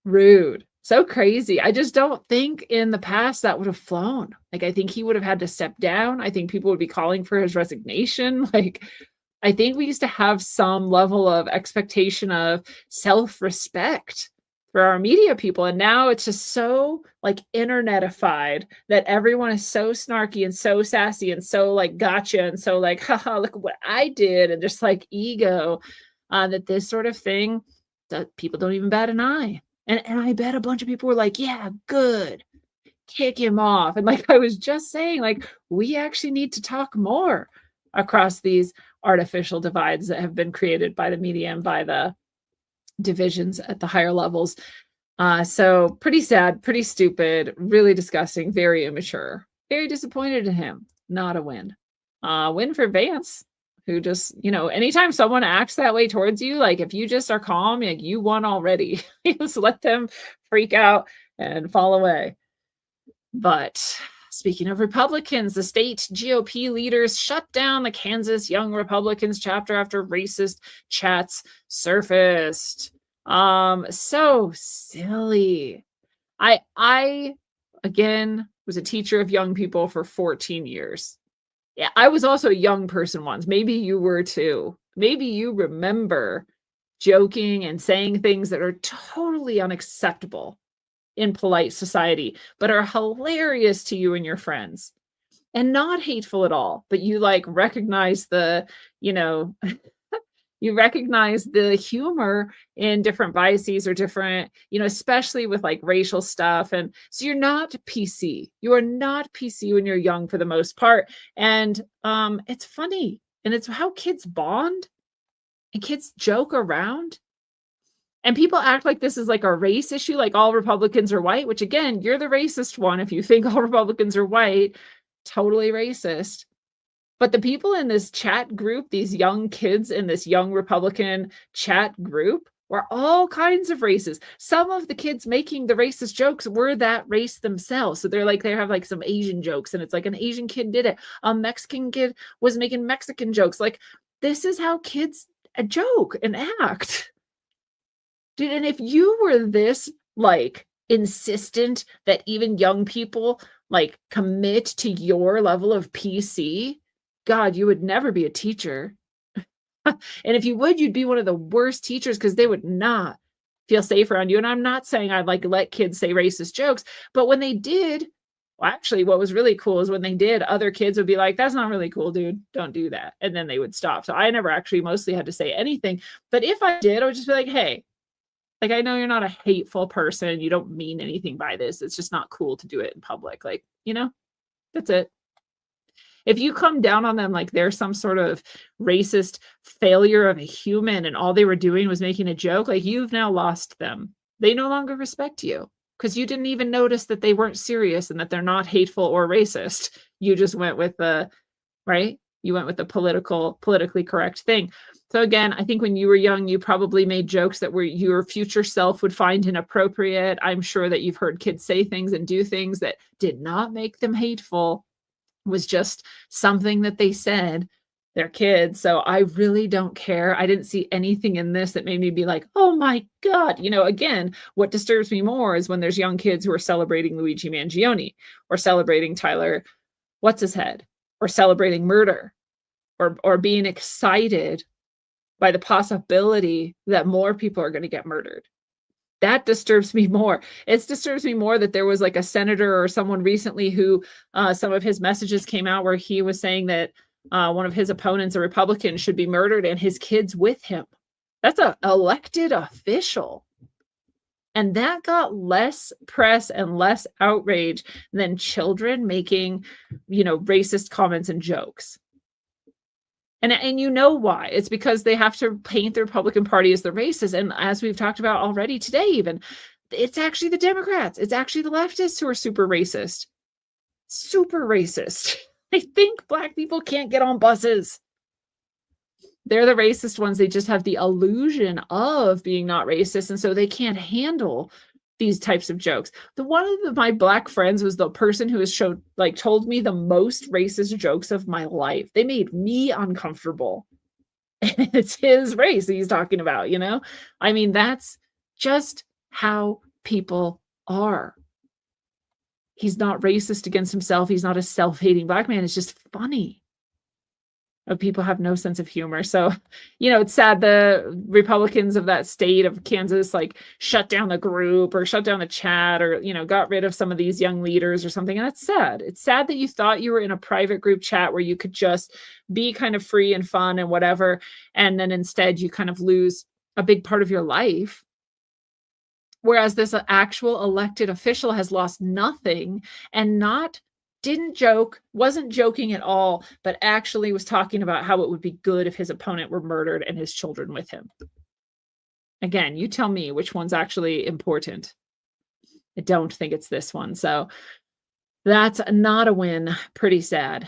rude. So crazy. I just don't think in the past that would have flown. Like, I think he would have had to step down. I think people would be calling for his resignation. Like, I think we used to have some level of expectation of self-respect for our media people. And now it's just so like internetified that everyone is so snarky and so sassy and so like gotcha and so like, haha, look at what I did. And just like ego that this sort of thing that people don't even bat an eye. And I bet a bunch of people were like, yeah, good. Kick him off. And like I was just saying, like, we actually need to talk more across these artificial divides that have been created by the media and by the divisions at the higher levels. So pretty sad, pretty stupid, really disgusting, very immature, very disappointed in him. Not a win. Win for Vance, who just, anytime someone acts that way towards you, like if you just are calm, like you won already. Just let them freak out and fall away. But speaking of Republicans, the state GOP leaders shut down the Kansas Young Republicans chapter after racist chats surfaced. So silly. I again was a teacher of young people for 14 years. Yeah, I was also a young person once. Maybe you were too. Maybe you remember joking and saying things that are totally unacceptable in polite society, but are hilarious to you and your friends and not hateful at all. But you like recognize you know, you recognize the humor in different biases or different, especially with like racial stuff. And so you're not PC. You are not PC when you're young for the most part. And it's funny. And it's how kids bond and kids joke around. And people act like this is like a race issue, like all Republicans are white, which again, you're the racist one. If you think all Republicans are white, totally racist. But the people in this chat group, these young kids in this young Republican chat group, were all kinds of races. Some of the kids making the racist jokes were that race themselves. So they have like some Asian jokes, and it's like an Asian kid did it. A Mexican kid was making Mexican jokes. Like, this is how kids joke and act. Dude, and if you were this like insistent that even young people like commit to your level of PC, God, you would never be a teacher. And if you would, you'd be one of the worst teachers because they would not feel safe around you. And I'm not saying I'd like let kids say racist jokes, but when they did, well, actually, what was really cool is when they did, other kids would be like, that's not really cool, dude. Don't do that. And then they would stop. So I never actually mostly had to say anything. But if I did, I would just be like, hey, like, I know you're not a hateful person. You don't mean anything by this. It's just not cool to do it in public. Like, that's it. If you come down on them like they're some sort of racist failure of a human and all they were doing was making a joke, like you've now lost them. They no longer respect you because you didn't even notice that they weren't serious and that they're not hateful or racist. You just went with right? You went with the politically correct thing. So again, I think when you were young, you probably made jokes that were your future self would find inappropriate. I'm sure that you've heard kids say things and do things that did not make them hateful. It was just something that they said. They're kids. So I really don't care. I didn't see anything in this that made me be like, oh my God. Again, what disturbs me more is when there's young kids who are celebrating Luigi Mangione or celebrating Tyler, what's his head, or celebrating murder or being excited by the possibility that more people are going to get murdered. That disturbs me more. It disturbs me more that there was like a senator or someone recently who some of his messages came out where he was saying that one of his opponents, a Republican, should be murdered and his kids with him. That's an elected official. And that got less press and less outrage than children making, racist comments and jokes. And you know why? It's because they have to paint the Republican Party as the racist. And as we've talked about already today, even, it's actually the Democrats. It's actually the leftists who are super racist. Super racist. They think Black people can't get on buses. They're the racist ones. They just have the illusion of being not racist. And so they can't handle these types of jokes. One of my Black friends was the person who has told me the most racist jokes of my life. They made me uncomfortable. And it's his race he's talking about, I mean, that's just how people are. He's not racist against himself. He's not a self-hating Black man. It's just funny. People have no sense of humor. So, it's sad the Republicans of that state of Kansas shut down the group or shut down the chat or, got rid of some of these young leaders or something. And that's sad. It's sad that you thought you were in a private group chat where you could just be kind of free and fun and whatever. And then instead you kind of lose a big part of your life. Whereas this actual elected official has lost nothing and didn't joke, wasn't joking at all, but actually was talking about how it would be good if his opponent were murdered and his children with him. Again, you tell me which one's actually important. I don't think it's this one. So that's not a win. Pretty sad.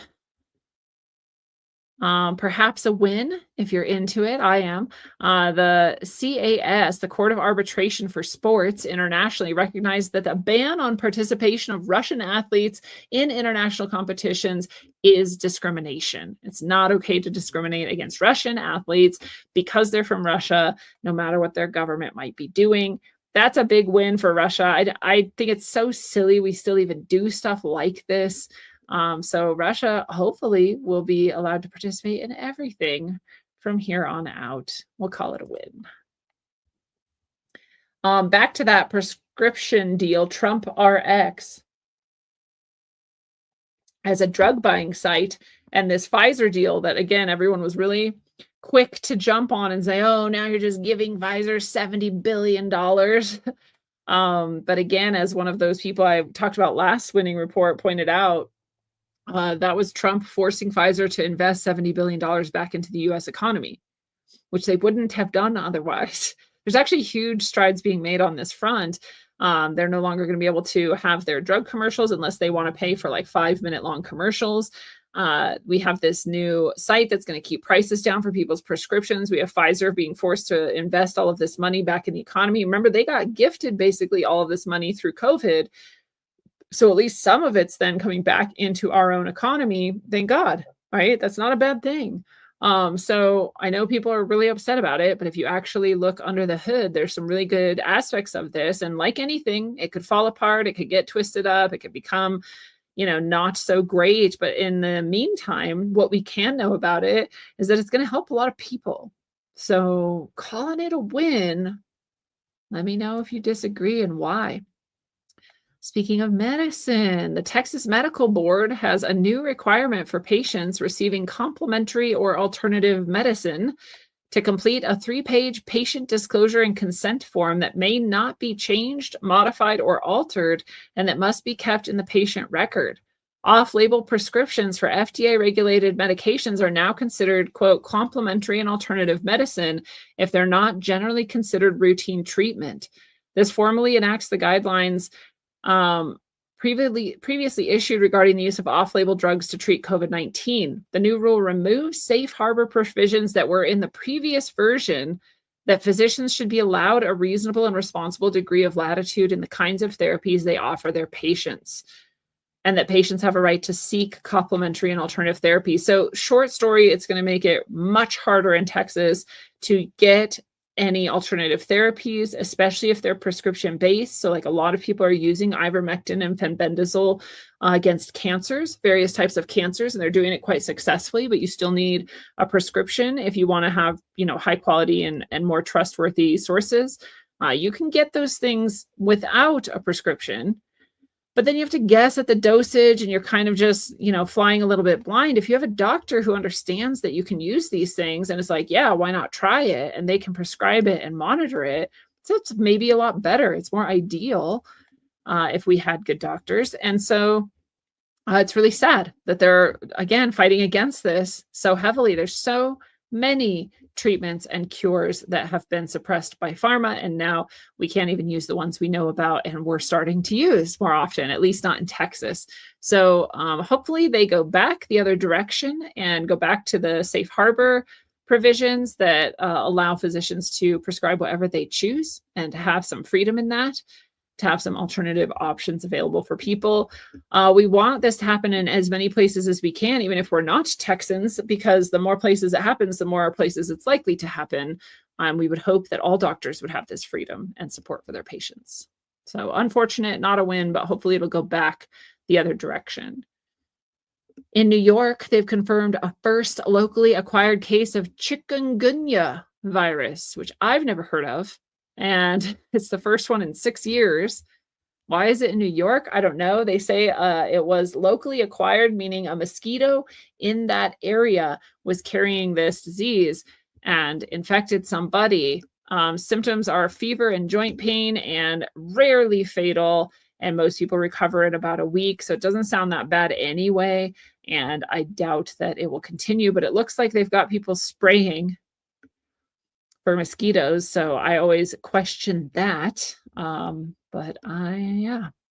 Perhaps a win if you're into it. I am. The CAS, the Court of Arbitration for Sports internationally, recognized that the ban on participation of Russian athletes in international competitions is discrimination. It's not okay to discriminate against Russian athletes because they're from Russia, no matter what their government might be doing. That's a big win for Russia. I think it's so silly we still even do stuff like this. So Russia hopefully will be allowed to participate in everything from here on out. We'll call it a win. Back to that prescription deal, Trump RX as a drug buying site, and this Pfizer deal that, again, everyone was really quick to jump on and say, oh, now you're just giving Pfizer $70 billion. But again, as one of those people I talked about last winning report pointed out, that was Trump forcing Pfizer to invest $70 billion back into the US economy, which they wouldn't have done otherwise. There's actually huge strides being made on this front. They're no longer going to be able to have their drug commercials unless they want to pay for like 5-minute long commercials. We have this new site that's going to keep prices down for people's prescriptions. We have Pfizer being forced to invest all of this money back in the economy. Remember, they got gifted basically all of this money through COVID. So at least some of it's then coming back into our own economy. Thank God, right? That's not a bad thing. So I know people are really upset about it, but if you actually look under the hood, there's some really good aspects of this. And like anything, it could fall apart, it could get twisted up, it could become, not so great. But in the meantime, what we can know about it is that it's going to help a lot of people. So calling it a win, let me know if you disagree and why. Speaking of medicine, the Texas Medical Board has a new requirement for patients receiving complementary or alternative medicine to complete a 3-page patient disclosure and consent form that may not be changed, modified, or altered, and that must be kept in the patient record. Off-label prescriptions for FDA-regulated medications are now considered, quote, complementary and alternative medicine if they're not generally considered routine treatment. This formally enacts the guidelines previously issued regarding the use of off-label drugs to treat COVID-19. The new rule removes safe harbor provisions that were in the previous version that physicians should be allowed a reasonable and responsible degree of latitude in the kinds of therapies they offer their patients, and that patients have a right to seek complementary and alternative therapy. So short story, it's going to make it much harder in Texas to get any alternative therapies, especially if they're prescription based. So like a lot of people are using ivermectin and fenbendazole against cancers, various types of cancers, and they're doing it quite successfully, but you still need a prescription if you want to have, high quality and more trustworthy sources. You can get those things without a prescription, but then you have to guess at the dosage and you're kind of just, flying a little bit blind. If you have a doctor who understands that you can use these things and it's like, yeah, why not try it? And they can prescribe it and monitor it. So it's maybe a lot better. It's more ideal if we had good doctors. And so it's really sad that they're, again, fighting against this so heavily. There's so many treatments and cures that have been suppressed by pharma, and now we can't even use the ones we know about and we're starting to use more often, at least not in Texas. So hopefully they go back the other direction and go back to the safe harbor provisions that allow physicians to prescribe whatever they choose and to have some freedom in that, to have some alternative options available for people. We want this to happen in as many places as we can, even if we're not Texans, because the more places it happens, the more places it's likely to happen. We would hope that all doctors would have this freedom and support for their patients. So unfortunate, not a win, but hopefully it'll go back the other direction. In New York, they've confirmed a first locally acquired case of chikungunya virus, which I've never heard of. And it's the first one in 6 years. Why is it in New York? I don't know. They say it was locally acquired, meaning a mosquito in that area was carrying this disease and infected somebody. Symptoms are fever and joint pain and rarely fatal. And most people recover in about a week. So it doesn't sound that bad anyway. And I doubt that it will continue, but it looks like they've got people spraying for mosquitoes. So I always question that. But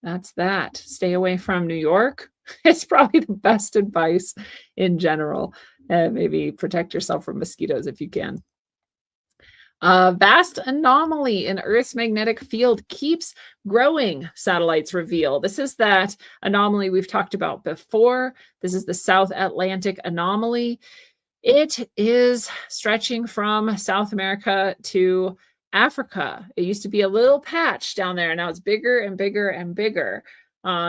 that's that. Stay away from New York. It's probably the best advice in general. And maybe protect yourself from mosquitoes if you can. A vast anomaly in Earth's magnetic field keeps growing, satellites reveal. This is that anomaly we've talked about before. This is the South Atlantic anomaly. It is stretching from South America to Africa. It used to be a little patch down there. Now it's bigger and bigger and bigger.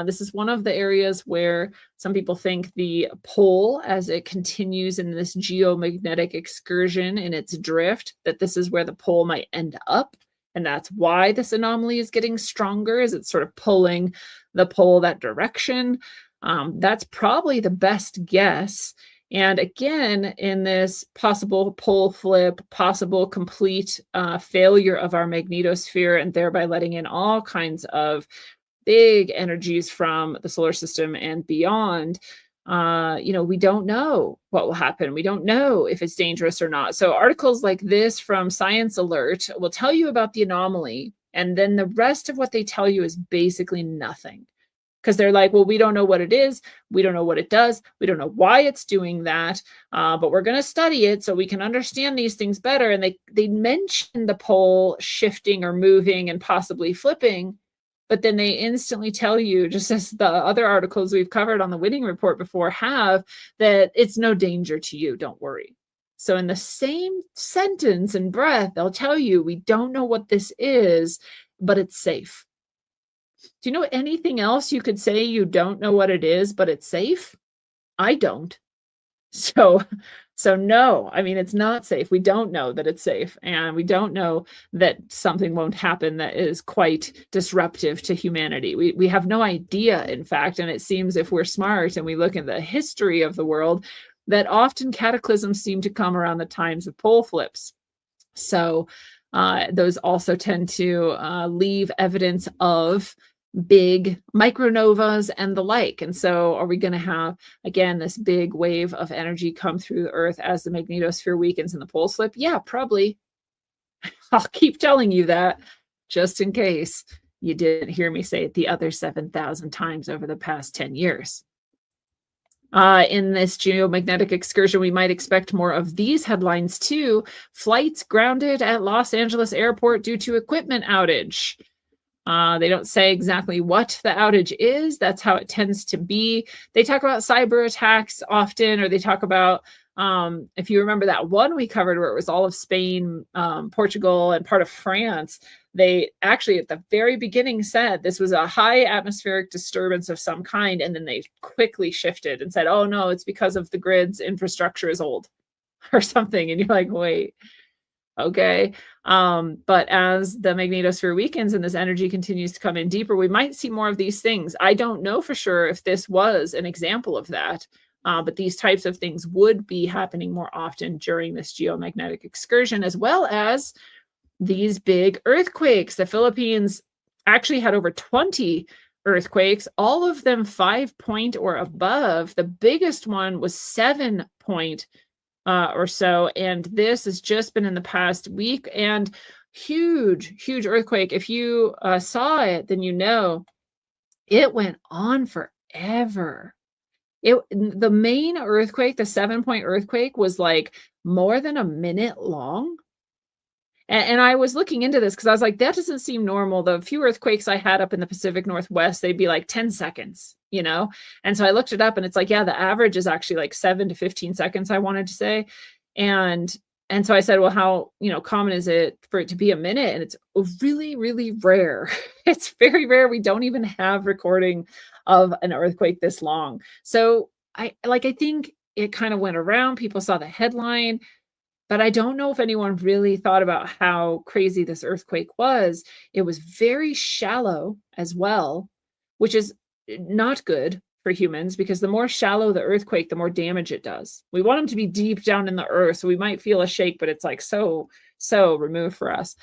This is one of the areas where some people think the pole, as it continues in this geomagnetic excursion in its drift, that this is where the pole might end up. And that's why this anomaly is getting stronger, as it's sort of pulling the pole that direction. That's probably the best guess. And again, in this possible pole flip, possible complete failure of our magnetosphere, and thereby letting in all kinds of big energies from the solar system and beyond, we don't know what will happen. We don't know if it's dangerous or not. So articles like this from Science Alert will tell you about the anomaly, and then the rest of what they tell you is basically nothing. Because they're like, well, we don't know what it is. We don't know what it does. We don't know why it's doing that. But we're going to study it so we can understand these things better. And they mention the pole shifting or moving and possibly flipping. But then they instantly tell you, just as the other articles we've covered on the Winning Report before have, that it's no danger to you. Don't worry. So in the same sentence and breath, they'll tell you, we don't know what this is, but it's safe. Do you know anything else you could say you don't know what it is, but it's safe? I don't. So no, I mean, it's not safe. We don't know that it's safe. And we don't know that something won't happen that is quite disruptive to humanity. We have no idea, in fact. And it seems, if we're smart and we look at the history of the world, that often cataclysms seem to come around the times of pole flips. So those also tend to leave evidence of big micronovas and the like. And so are we going to have, again, this big wave of energy come through the Earth as the magnetosphere weakens and the pole slip? Yeah, probably. I'll keep telling you that just in case you didn't hear me say it the other 7,000 times over the past 10 years. In this geomagnetic excursion, we might expect more of these headlines too. Flights grounded at Los Angeles airport due to equipment outage. They don't say exactly what the outage is. That's how it tends to be. They talk about cyber attacks often, or they talk about, if you remember that one we covered where it was all of Spain, Portugal, and part of France, they actually at the very beginning said this was a high atmospheric disturbance of some kind, and then they quickly shifted and said, oh no, it's because of the grid's infrastructure is old or something. And you're like, wait. Okay. But as the magnetosphere weakens and this energy continues to come in deeper, we might see more of these things. I don't know for sure if this was an example of that, but these types of things would be happening more often during this geomagnetic excursion, as well as these big earthquakes. The Philippines actually had over 20 earthquakes, all of them 5 point or above. The biggest one was 7 point or so. And this has just been in the past week, and huge earthquake. If you saw it, then you know it went on forever. The main earthquake, the 7 point earthquake, was like more than a minute long. And I was looking into this because I was like, that doesn't seem normal. The few earthquakes I had up in the Pacific Northwest, they'd be like 10 seconds, you know? And so I looked it up, and it's like, yeah, the average is actually like 7 to 15 seconds, I wanted to say. And so I said, well, how, common is it for it to be a minute? And it's really rare. It's very rare. We don't even have recording of an earthquake this long. So I think it kind of went around. People saw the headline, but I don't know if anyone really thought about how crazy this earthquake was. It was very shallow as well, which is not good for humans, because the more shallow the earthquake, the more damage it does. We want them to be deep down in the earth, so we might feel a shake, but it's like so removed for us.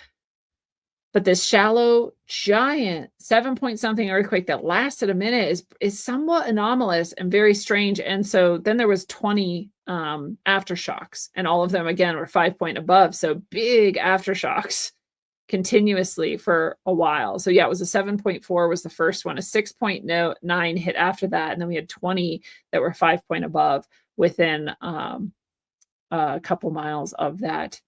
But this shallow, giant 7 point something earthquake that lasted a minute is somewhat anomalous and very strange. And so then there was 20 aftershocks, and all of them again were 5 point above. So big aftershocks continuously for a while. So yeah, it was a 7.4 was the first one, a 6.9 hit after that, and then we had 20 that were 5 point above within a couple miles of that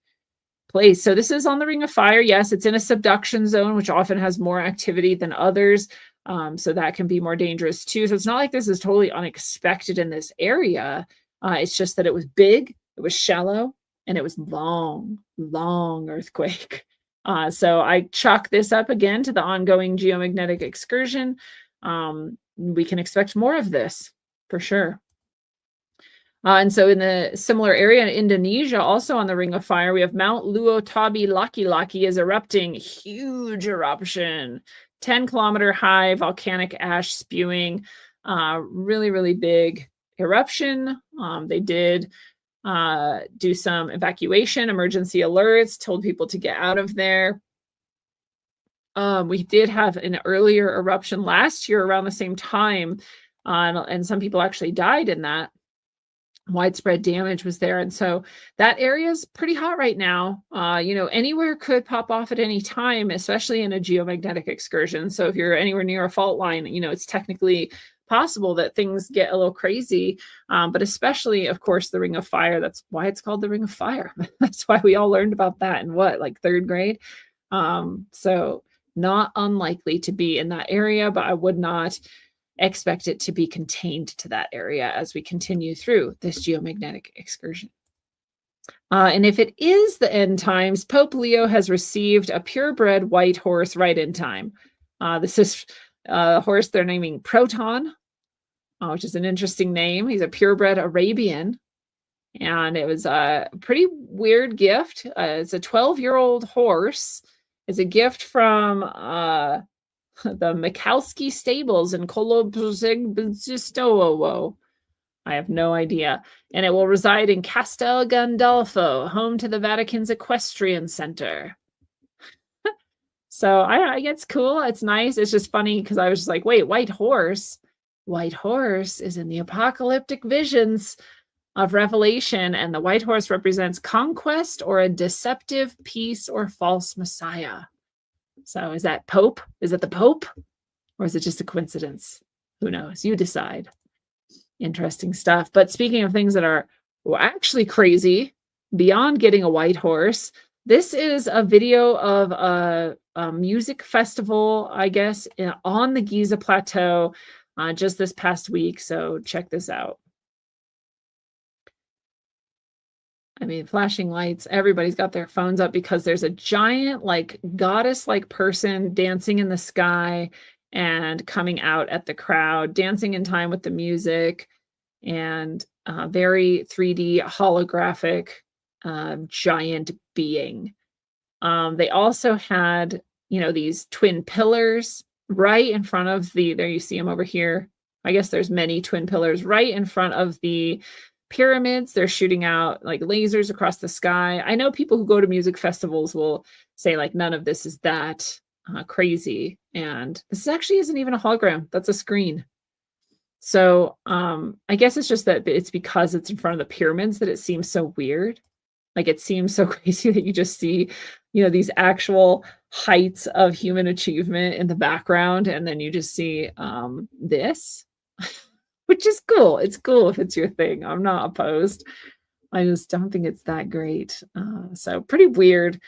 place. So this is on the Ring of Fire. Yes, it's in a subduction zone, which often has more activity than others. So that can be more dangerous too. So it's not like this is totally unexpected in this area. It's just that it was big, it was shallow, and it was long earthquake. So I chalk this up again to the ongoing geomagnetic excursion. We can expect more of this for sure. And so in the similar area in Indonesia, also on the Ring of Fire, we have Mount Luotabi Laki-Laki is erupting, huge eruption, 10-kilometer high volcanic ash spewing, really big eruption. They did do some evacuation, emergency alerts, told people to get out of there. We did have an earlier eruption last year around the same time, and some people actually died in that. Widespread damage was there. And so that area is pretty hot right now. Anywhere could pop off at any time, especially in a geomagnetic excursion. So if you're anywhere near a fault line, it's technically possible that things get a little crazy. But especially, of course, the Ring of Fire. That's why it's called the Ring of Fire. That's why we all learned about that in like third grade. So not unlikely to be in that area, but I would not expect it to be contained to that area as we continue through this geomagnetic excursion. And if it is the end times, Pope Leo has received a purebred white horse right in time. This is a horse they're naming Proton, which is an interesting name. He's a purebred Arabian, and it was a pretty weird gift. It's a 12-year-old horse. It's a gift from the Mikowski stables in Kolobrzeg. I have no idea. And it will reside in Castel Gandolfo, home to the Vatican's Equestrian Center. So I it's cool. It's nice. It's just funny because I was just like, wait, white horse? White horse is in the apocalyptic visions of Revelation, and the white horse represents conquest or a deceptive peace or false messiah. So is that Pope? Is it the Pope? Or is it just a coincidence? Who knows? You decide. Interesting stuff. But speaking of things that are actually crazy, beyond getting a white horse, this is a video of a music festival, I guess, on the Giza Plateau just this past week. So check this out. I mean, flashing lights, everybody's got their phones up because there's a giant, like, goddess-like person dancing in the sky and coming out at the crowd, dancing in time with the music, and very 3D holographic giant being. They also had, these twin pillars right in front of there you see them over here. I guess there's many twin pillars right in front of the pyramids. They're shooting out like lasers across the sky. I know people who go to music festivals will say like none of this is that crazy, and this actually isn't even a hologram. That's a screen. So I guess it's just that it's because it's in front of the pyramids that it seems so weird. Like it seems so crazy that you just see these actual heights of human achievement in the background, and then you just see this. Which is cool. It's cool if it's your thing. I'm not opposed. I just don't think it's that great. So pretty weird.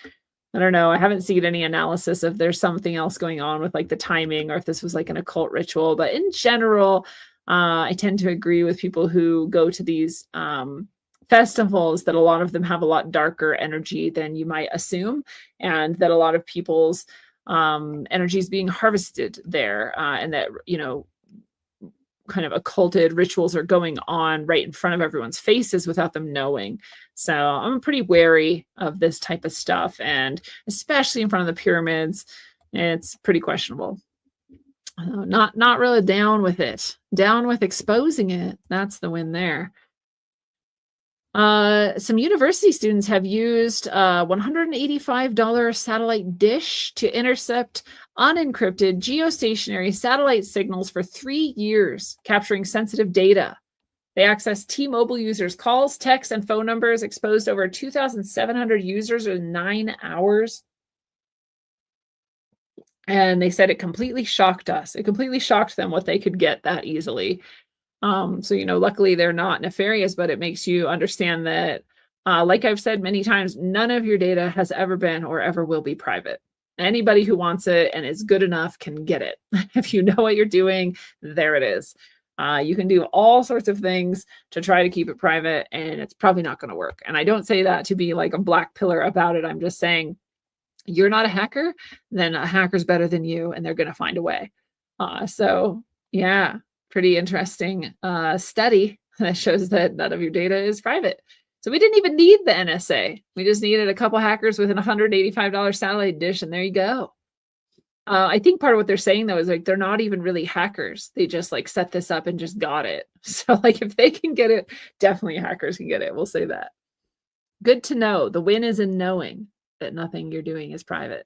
I don't know. I haven't seen any analysis if there's something else going on with like the timing or if this was like an occult ritual. But in general, I tend to agree with people who go to these festivals that a lot of them have a lot darker energy than you might assume, and that a lot of people's energy is being harvested there, and that, kind of occulted rituals are going on right in front of everyone's faces without them knowing. So I'm pretty wary of this type of stuff, and especially in front of the pyramids, it's pretty questionable. Not really down with it. Down with exposing it. That's the win there. Some university students have used a $185 satellite dish to intercept unencrypted geostationary satellite signals for 3 years, capturing sensitive data. They accessed T-Mobile users' calls, texts, and phone numbers, exposed over 2,700 users in 9 hours. And they said it completely shocked us. It completely shocked them what they could get that easily. So, luckily they're not nefarious, but it makes you understand that Like I've said many times, none of your data has ever been or ever will be private. Anybody who wants it and is good enough can get it. If you know what you're doing, there it is. You can do all sorts of things to try to keep it private, and it's probably not going to work. And I don't say that to be like a black pillar about it. I'm just saying, you're not a hacker, then a hacker's better than you, and they're going to find a way. So yeah, pretty interesting study that shows that none of your data is private. So we didn't even need the NSA. We just needed a couple hackers with an $185 satellite dish, and there you go. I think part of what they're saying though is like they're not even really hackers. They just like set this up and just got it. So like if they can get it, definitely hackers can get it. We'll say that. Good to know. The win is in knowing that nothing you're doing is private.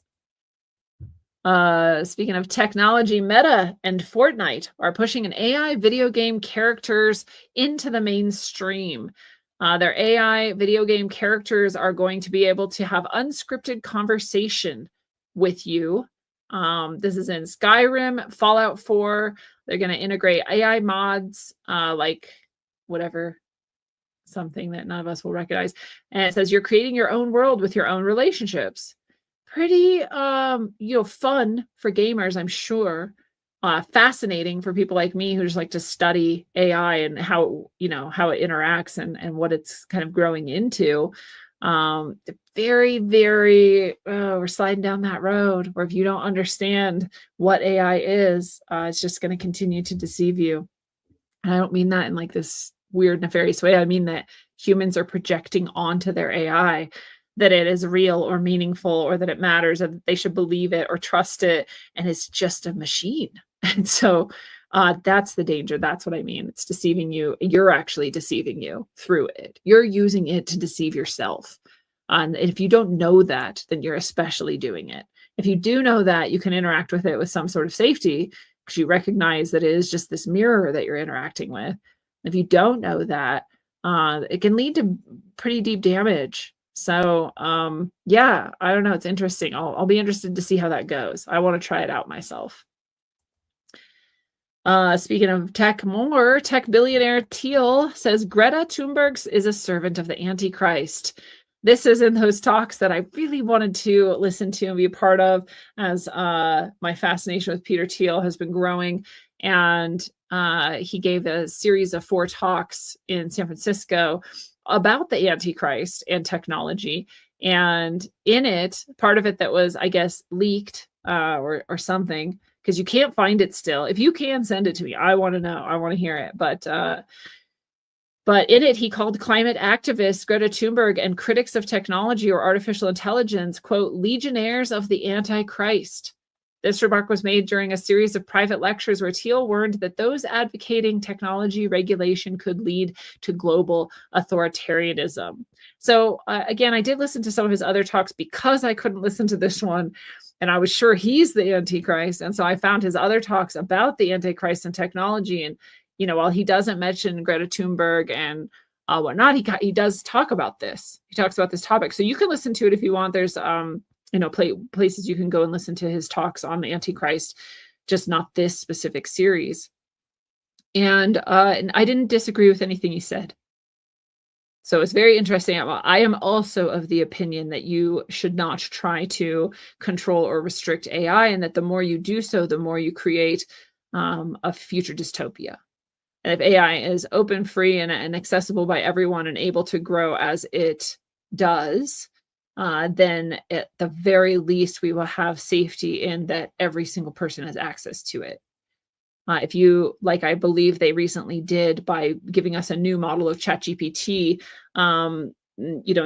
Speaking of technology, Meta and Fortnite are pushing an AI video game characters into the mainstream. Their AI video game characters are going to be able to have unscripted conversation with you. This is in Skyrim, Fallout 4. They're going to integrate AI mods, like whatever, something that none of us will recognize. And it says you're creating your own world with your own relationships. Pretty, fun for gamers, I'm sure. Fascinating for people like me who just like to study AI and how it interacts and what it's kind of growing into. Very, very, we're sliding down that road where if you don't understand what AI is, it's just going to continue to deceive you. And I don't mean that in like this weird, nefarious way. I mean that humans are projecting onto their AI that it is real or meaningful or that it matters or that they should believe it or trust it. And it's just a machine. And so that's the danger. That's what I mean. It's deceiving you. You're actually deceiving you through it. You're using it to deceive yourself. And if you don't know that, then you're especially doing it. If you do know that, you can interact with it with some sort of safety because you recognize that it is just this mirror that you're interacting with. If you don't know that, it can lead to pretty deep damage. So yeah, I don't know. It's interesting. I'll be interested to see how that goes. I want to try it out myself. Speaking of tech, more tech billionaire Thiel says Greta Thunberg is a servant of the Antichrist. This is in those talks that I really wanted to listen to and be a part of as my fascination with Peter Thiel has been growing. And he gave a series of 4 talks in San Francisco about the Antichrist and technology. And in it, part of it that was, I guess, leaked or something, because you can't find it still. If you can, send it to me. I want to know. I want to hear it. But in it, he called climate activists Greta Thunberg and critics of technology or artificial intelligence, quote, legionnaires of the Antichrist. This remark was made during a series of private lectures where Thiel warned that those advocating technology regulation could lead to global authoritarianism. So again, I did listen to some of his other talks because I couldn't listen to this one. And I was sure he's the Antichrist. And so I found his other talks about the Antichrist and technology. And, while he doesn't mention Greta Thunberg and whatnot, he does talk about this. He talks about this topic. So you can listen to it if you want. There's, places you can go and listen to his talks on the Antichrist, just not this specific series. And I didn't disagree with anything he said. So it's very interesting. I am also of the opinion that you should not try to control or restrict AI, and that the more you do so, the more you create a future dystopia. And if AI is open, free, and accessible by everyone and able to grow as it does, then at the very least, we will have safety in that every single person has access to it. If you, like I believe they recently did by giving us a new model of ChatGPT, and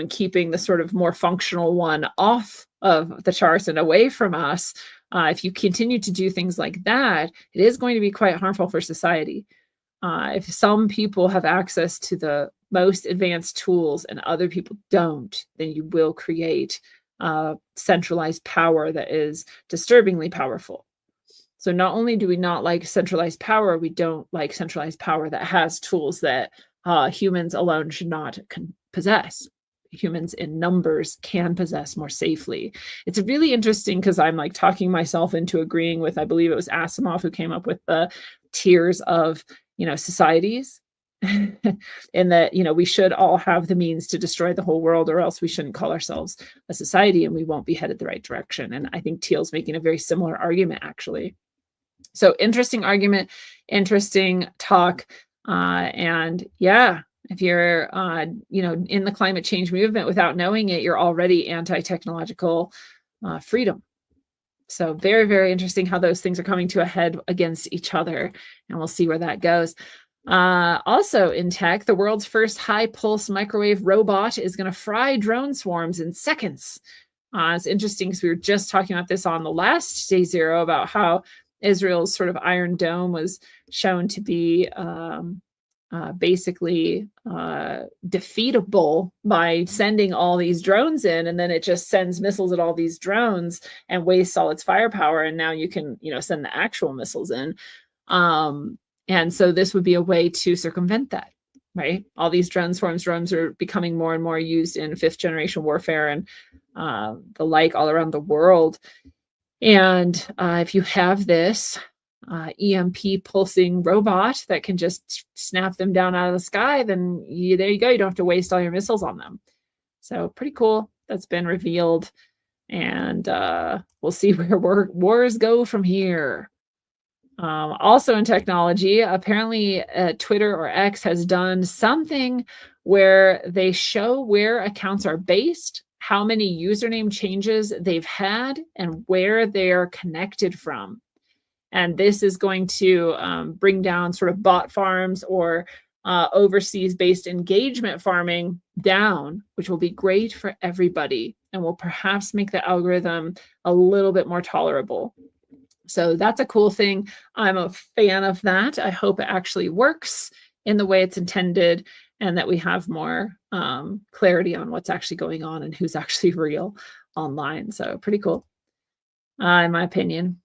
keeping the sort of more functional one off of the charts and away from us, if you continue to do things like that, it is going to be quite harmful for society. If some people have access to the most advanced tools and other people don't, then you will create centralized power that is disturbingly powerful. So not only do we not like centralized power, we don't like centralized power that has tools that humans alone should not possess. Humans in numbers can possess more safely. It's really interesting because I'm like talking myself into agreeing with, I believe it was Asimov who came up with the tiers of, societies. in that, we should all have the means to destroy the whole world, or else we shouldn't call ourselves a society and we won't be headed the right direction. And I think Thiel's making a very similar argument, actually. So interesting argument, interesting talk. And yeah, if you're, in the climate change movement without knowing it, you're already anti-technological freedom. So very, very interesting how those things are coming to a head against each other. And we'll see where that goes. Also in tech, the world's first high pulse microwave robot is going to fry drone swarms in seconds. It's interesting because we were just talking about this on the last Day Zero about how Israel's sort of Iron Dome was shown to be basically defeatable by sending all these drones in, and then it just sends missiles at all these drones and wastes all its firepower, and now you can send the actual missiles in. And so this would be a way to circumvent that, right? All these drones are becoming more and more used in 5th generation warfare and the like all around the world. And if you have this EMP pulsing robot that can just snap them down out of the sky, then there you go. You don't have to waste all your missiles on them. So pretty cool. That's been revealed. And we'll see where wars go from here. Also in technology, apparently Twitter or X has done something where they show where accounts are based, how many username changes they've had, and where they're connected from. And this is going to bring down sort of bot farms or overseas-based engagement farming down, which will be great for everybody and will perhaps make the algorithm a little bit more tolerable. So that's a cool thing. I'm a fan of that. I hope it actually works in the way it's intended and that we have more clarity on what's actually going on and who's actually real online. So pretty cool, in my opinion.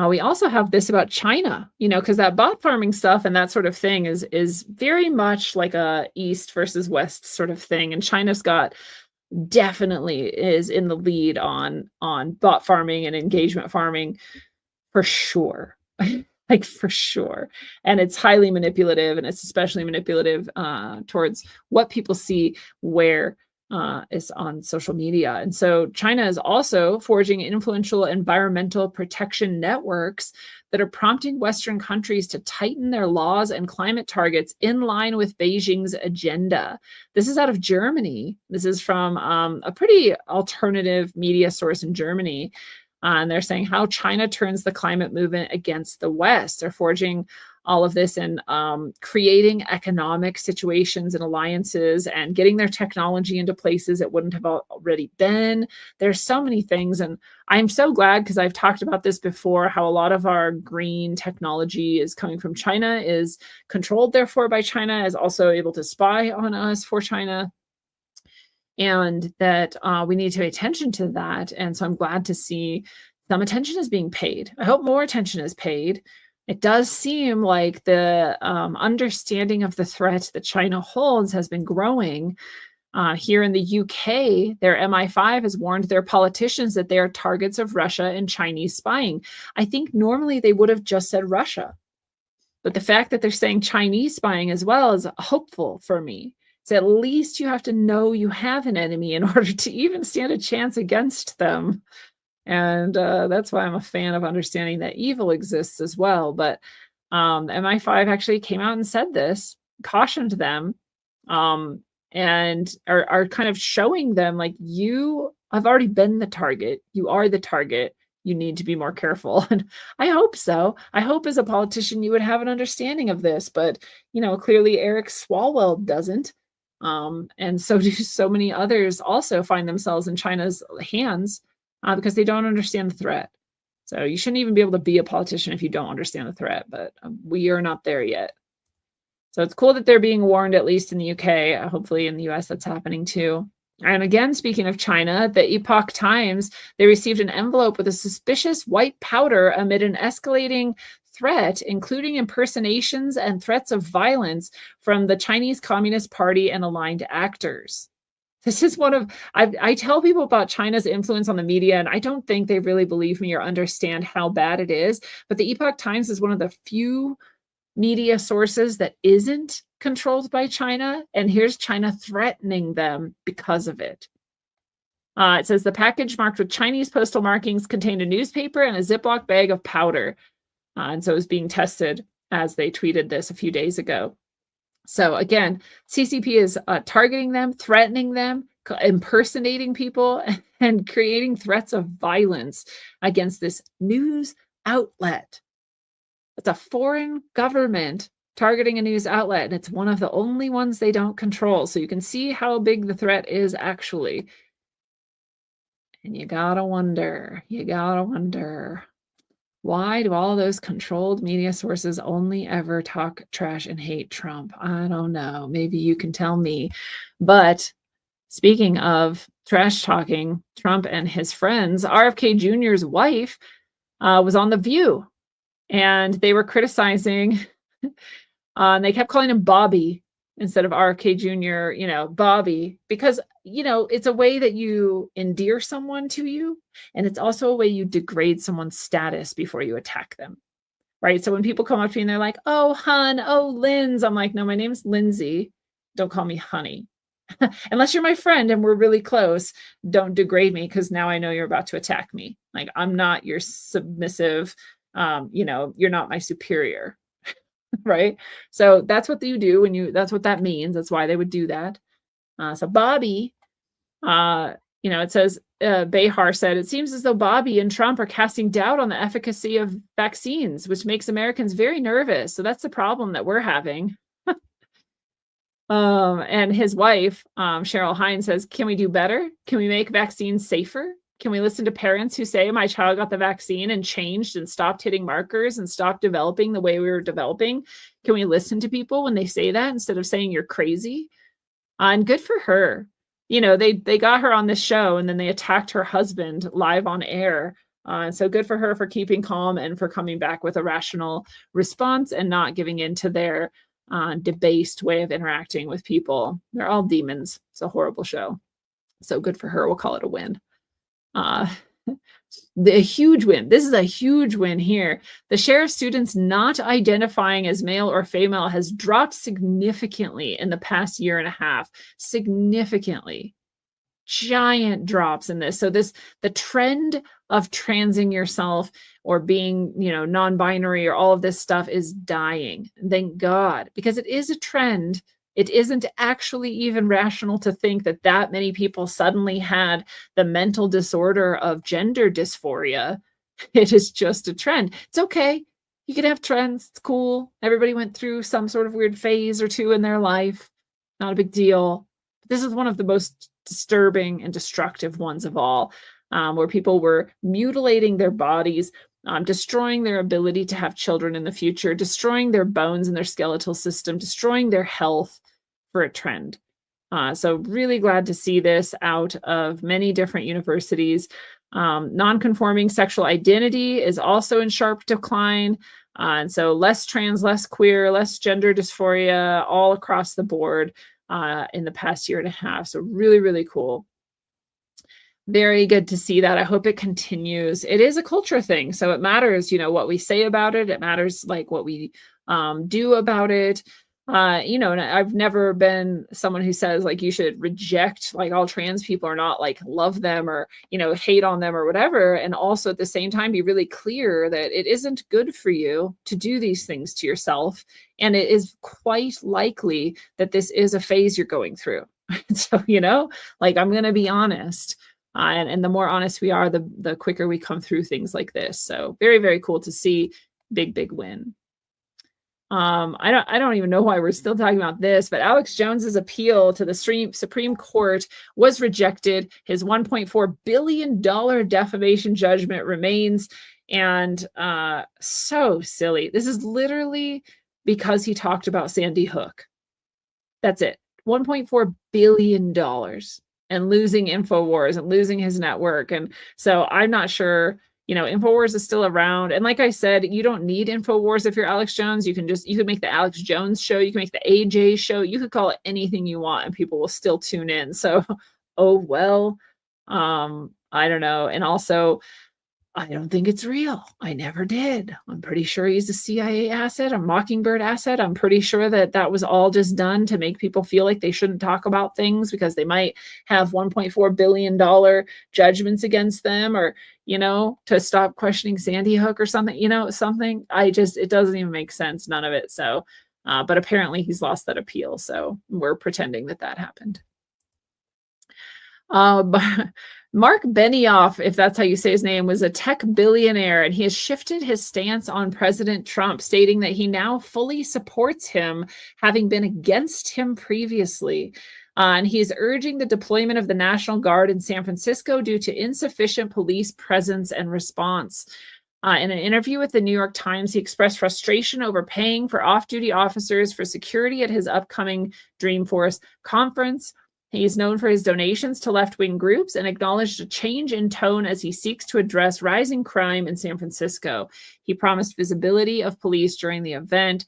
We also have this about China, because that bot farming stuff and that sort of thing is very much like a East versus West sort of thing. And China's definitely is in the lead on bot farming and engagement farming for sure. Like for sure. And it's highly manipulative, and it's especially manipulative towards what people see where is on social media. And so China is also forging influential environmental protection networks that are prompting Western countries to tighten their laws and climate targets in line with Beijing's agenda. This is out of Germany. This is from a pretty alternative media source in Germany. And they're saying how China turns the climate movement against the West. They're forging all of this and creating economic situations and alliances and getting their technology into places it wouldn't have already been. There's so many things. And I'm so glad, because I've talked about this before, how a lot of our green technology is coming from China, is controlled therefore by China, is also able to spy on us for China. And that we need to pay attention to that. And so I'm glad to see some attention is being paid. I hope more attention is paid. It does seem like the understanding of the threat that China holds has been growing. Here in the UK, their MI5 has warned their politicians that they are targets of Russia and Chinese spying. I think normally they would have just said Russia. But the fact that they're saying Chinese spying as well is hopeful for me. So at least you have to know you have an enemy in order to even stand a chance against them. And that's why I'm a fan of understanding that evil exists as well. But MI5 actually came out and said this, cautioned them, and are kind of showing them, like, you have already been the target. You are the target. You need to be more careful. And I hope so. I hope as a politician you would have an understanding of this. But, clearly Eric Swalwell doesn't. And so do so many others also find themselves in China's hands because they don't understand the threat. So you shouldn't even be able to be a politician if you don't understand the threat, but we are not there yet. So it's cool that they're being warned, at least in the UK. Hopefully in the US that's happening too. And again, speaking of China, the Epoch Times, they received an envelope with a suspicious white powder amid an escalating threat, including impersonations and threats of violence from the Chinese Communist Party and aligned actors. This is I tell people about China's influence on the media, and I don't think they really believe me or understand how bad it is. But the Epoch Times is one of the few media sources that isn't controlled by China, and here's China threatening them because of it. It says the package marked with Chinese postal markings contained a newspaper and a Ziploc bag of powder. And so it was being tested as they tweeted this a few days ago. So again, CCP is targeting them, threatening them, impersonating people, and creating threats of violence against this news outlet. It's a foreign government targeting a news outlet, and it's one of the only ones they don't control. So you can see how big the threat is actually. And you gotta wonder, why do all those controlled media sources only ever talk trash and hate Trump? I don't know. Maybe you can tell me. But speaking of trash talking Trump and his friends, RFK Jr.'s wife was on The View, and they were criticizing, and they kept calling him Bobby instead of RFK Jr., Bobby, because, it's a way that you endear someone to you. And it's also a way you degrade someone's status before you attack them, right? So when people come up to me and they're like, oh, hun, oh, Linz, I'm like, no, my name's Lindsay. Don't call me honey. Unless you're my friend and we're really close, don't degrade me because now I know you're about to attack me. Like, I'm not your submissive, you're not my superior. Right? So that's what you do that's what that means. That's why they would do that. So Bobby, it says, Behar said, it seems as though Bobby and Trump are casting doubt on the efficacy of vaccines, which makes Americans very nervous. So that's the problem that we're having. And his wife, Cheryl Hines, says, can we do better? Can we make vaccines safer? Can we listen to parents who say my child got the vaccine and changed and stopped hitting markers and stopped developing the way we were developing? Can we listen to people when they say that instead of saying you're crazy? And good for her. They got her on this show and then they attacked her husband live on air. And so good for her for keeping calm and for coming back with a rational response and not giving in to their debased way of interacting with people. They're all demons. It's a horrible show. So good for her. We'll call it a win. The huge win. This is a huge win here. The share of students not identifying as male or female has dropped significantly in the past year and a half. Significantly. Giant drops in this. So the trend of transing yourself or being, non-binary or all of this stuff is dying. Thank God, because it is a trend. It isn't actually even rational to think that many people suddenly had the mental disorder of gender dysphoria. It is just a trend. It's okay. You can have trends. It's cool. Everybody went through some sort of weird phase or two in their life. Not a big deal. This is one of the most disturbing and destructive ones of all, where people were mutilating their bodies, destroying their ability to have children in the future, destroying their bones and their skeletal system, destroying their health for a trend. So really glad to see this out of many different universities. Non-conforming sexual identity is also in sharp decline. And so less trans, less queer, less gender dysphoria all across the board in the past year and a half. So really, really cool. Very good to see that. I hope it continues. It is a culture thing. So it matters, what we say about it. It matters like what we do about it. And I've never been someone who says like you should reject like all trans people or not like love them or, hate on them or whatever. And also at the same time, be really clear that it isn't good for you to do these things to yourself. And it is quite likely that this is a phase you're going through. So, I'm going to be honest. And the more honest we are, the quicker we come through things like this. So very, very cool to see. Big, big win. I don't even know why we're still talking about this, but Alex Jones's appeal to the Supreme Court was rejected. His $1.4 billion defamation judgment remains. And so silly. This is literally because he talked about Sandy Hook. That's it. $1.4 billion and losing InfoWars and losing his network. And so I'm not sure, InfoWars is still around. And like I said, you don't need InfoWars if you're Alex Jones. You could make the Alex Jones show. You can make the AJ show. You could call it anything you want and people will still tune in. So, oh, well, I don't know. And also I don't think it's real. I never did. I'm pretty sure he's a CIA asset, a Mockingbird asset. I'm pretty sure that that was all just done to make people feel like they shouldn't talk about things because they might have $1.4 billion judgments against them, or, to stop questioning Sandy Hook or something, something. It doesn't even make sense. None of it. So, but apparently he's lost that appeal. So we're pretending that that happened. Mark Benioff, if that's how you say his name, was a tech billionaire, and he has shifted his stance on President Trump, stating that he now fully supports him, having been against him previously. And he is urging the deployment of the National Guard in San Francisco due to insufficient police presence and response. In an interview with the New York Times, he expressed frustration over paying for off-duty officers for security at his upcoming Dreamforce conference. He is known for his donations to left-wing groups and acknowledged a change in tone as he seeks to address rising crime in San Francisco. He promised visibility of police during the event.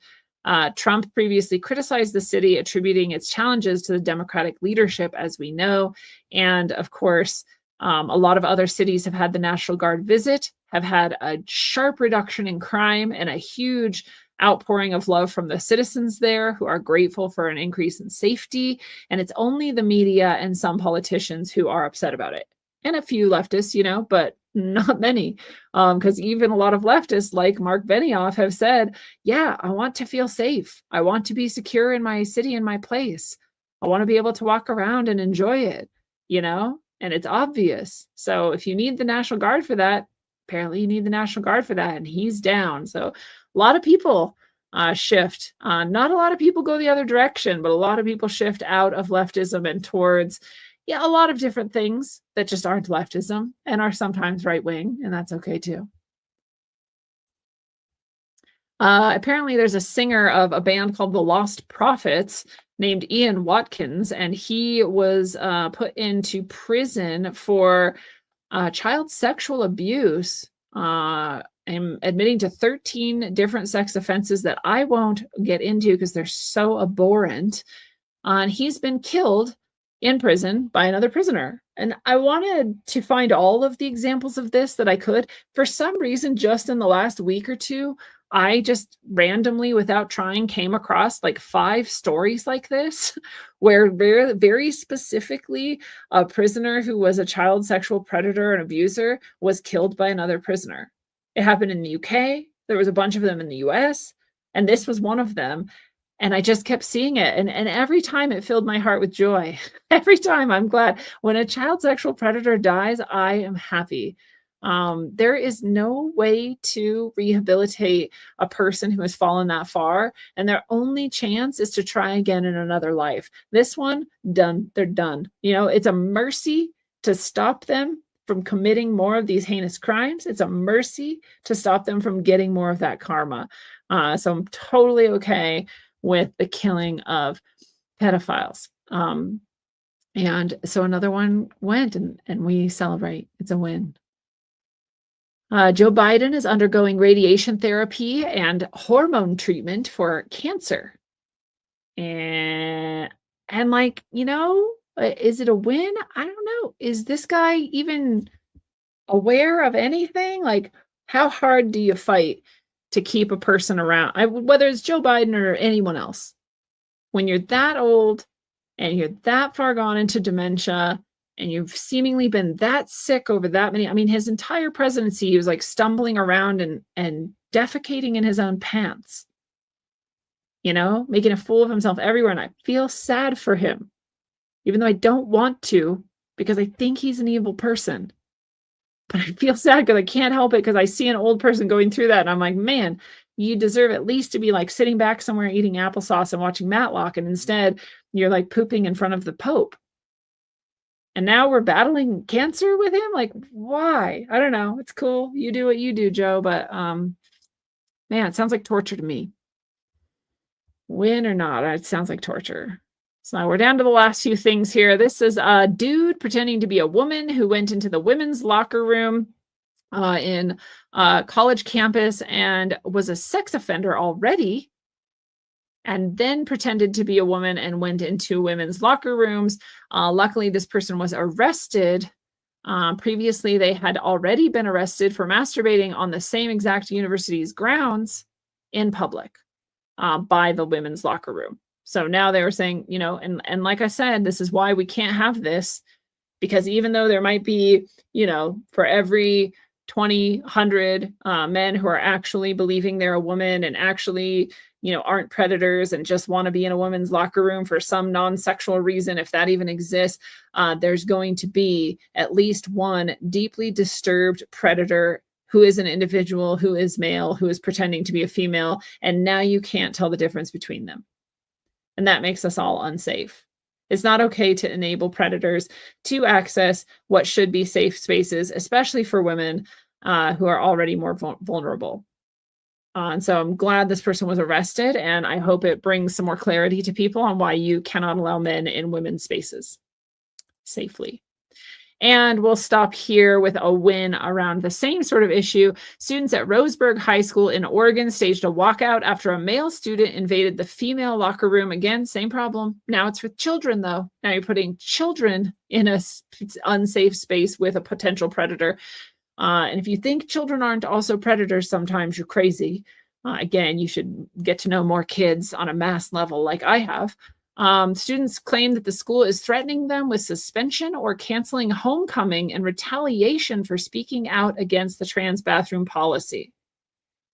Trump previously criticized the city, attributing its challenges to the Democratic leadership, as we know. And of course, a lot of other cities have had the National Guard visit, have had a sharp reduction in crime and a huge outpouring of love from the citizens there, who are grateful for an increase in safety. And it's only the media and some politicians who are upset about it. And a few leftists, but not many. Because even a lot of leftists like Mark Benioff have said, yeah, I want to feel safe. I want to be secure in my city and my place. I want to be able to walk around and enjoy it, and it's obvious. So if you need the National Guard for that, apparently you need the National Guard for that, and he's down. So a lot of people shift. Not a lot of people go the other direction, but a lot of people shift out of leftism and towards, a lot of different things that just aren't leftism and are sometimes right wing, and that's okay too. Apparently there's a singer of a band called the Lost Prophets named Ian Watkins, and he was put into prison for child sexual abuse. I'm admitting to 13 different sex offenses that I won't get into because they're so abhorrent. And he's been killed in prison by another prisoner. And I wanted to find all of the examples of this that I could. For some reason, just in the last week or two, I just randomly, without trying, came across like 5 stories like this, where very, very specifically a prisoner who was a child sexual predator and abuser was killed by another prisoner. It happened in the UK. There was a bunch of them in the US, and this was one of them. And I just kept seeing it. And every time it filled my heart with joy. Every time I'm glad. When a child sexual predator dies, I am happy. There is no way to rehabilitate a person who has fallen that far, and their only chance is to try again in another life. This one, done. They're done. It's a mercy to stop them from committing more of these heinous crimes. It's a mercy to stop them from getting more of that karma. So I'm totally okay with the killing of pedophiles. And so another one went, and we celebrate. It's a win. Joe Biden is undergoing radiation therapy and hormone treatment for cancer. And is it a win? I don't know. Is this guy even aware of anything? Like, how hard do you fight to keep a person around? Whether it's Joe Biden or anyone else, when you're that old and you're that far gone into dementia, and you've seemingly been that sick over that many, his entire presidency, he was like stumbling around and defecating in his own pants, making a fool of himself everywhere. And I feel sad for him, even though I don't want to, because I think he's an evil person. But I feel sad because I can't help it, because I see an old person going through that. And I'm like, man, you deserve at least to be like sitting back somewhere eating applesauce and watching Matlock. And instead you're like pooping in front of the Pope. And now we're battling cancer with him? Like, why? I don't know. It's cool. You do what you do, Joe. But man, it sounds like torture to me. Win or not, it sounds like torture. So we're down to the last few things here. This is a dude pretending to be a woman who went into the women's locker room in a college campus and was a sex offender already, and then pretended to be a woman and went into women's locker rooms. Luckily, this person was arrested Previously, they had already been arrested for masturbating on the same exact university's grounds in public by the women's locker room. So now they were saying, and like I said, this is why we can't have this, because even though there might be, for every 100 men who are actually believing they're a woman and actually, aren't predators and just want to be in a woman's locker room for some non-sexual reason, if that even exists, there's going to be at least one deeply disturbed predator who is an individual, who is male, who is pretending to be a female, and now you can't tell the difference between them. And that makes us all unsafe. It's not okay to enable predators to access what should be safe spaces, especially for women who are already more vulnerable. And so I'm glad this person was arrested, and I hope it brings some more clarity to people on why you cannot allow men in women's spaces safely. And we'll stop here with a win around the same sort of issue. Students at Roseburg High School in Oregon staged a walkout after a male student invaded the female locker room. Again, same problem. Now it's with children, though. Now you're putting children in a unsafe space with a potential predator. And if you think children aren't also predators, sometimes you're crazy. Again, you should get to know more kids on a mass level like I have. Students claim that the school is threatening them with suspension or canceling homecoming in retaliation for speaking out against the trans bathroom policy.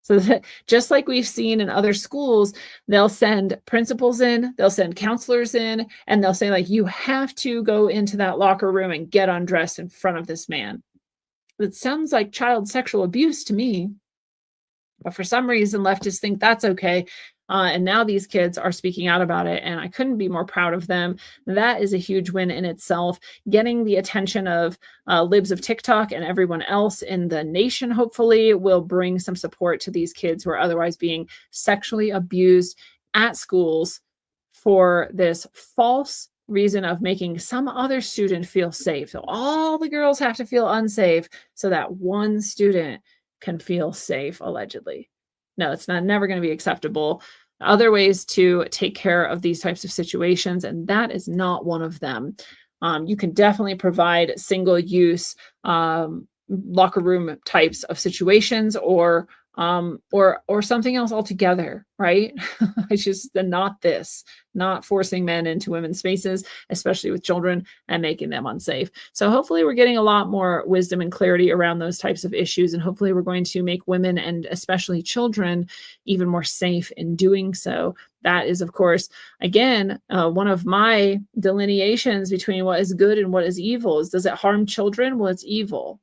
So that, just like we've seen in other schools, they'll send principals in, they'll send counselors in, and they'll say, like, you have to go into that locker room and get undressed in front of this man. It sounds like child sexual abuse to me. But for some reason, leftists think that's okay. And now these kids are speaking out about it, and I couldn't be more proud of them. That is a huge win in itself. Getting the attention of libs of TikTok and everyone else in the nation, hopefully, will bring some support to these kids who are otherwise being sexually abused at schools for this false reason of making some other student feel safe. So all the girls have to feel unsafe so that one student can feel safe, allegedly. No, it's never going to be acceptable. Other ways to take care of these types of situations, and that is not one of them. You can definitely provide single-use locker room types of situations, or something else altogether, right? It's just not forcing men into women's spaces, especially with children, and making them unsafe. So hopefully we're getting a lot more wisdom and clarity around those types of issues, and hopefully we're going to make women and especially children even more safe in doing so. That is, of course, again, one of my delineations between what is good and what is evil. Is, does it harm children? Well, it's evil.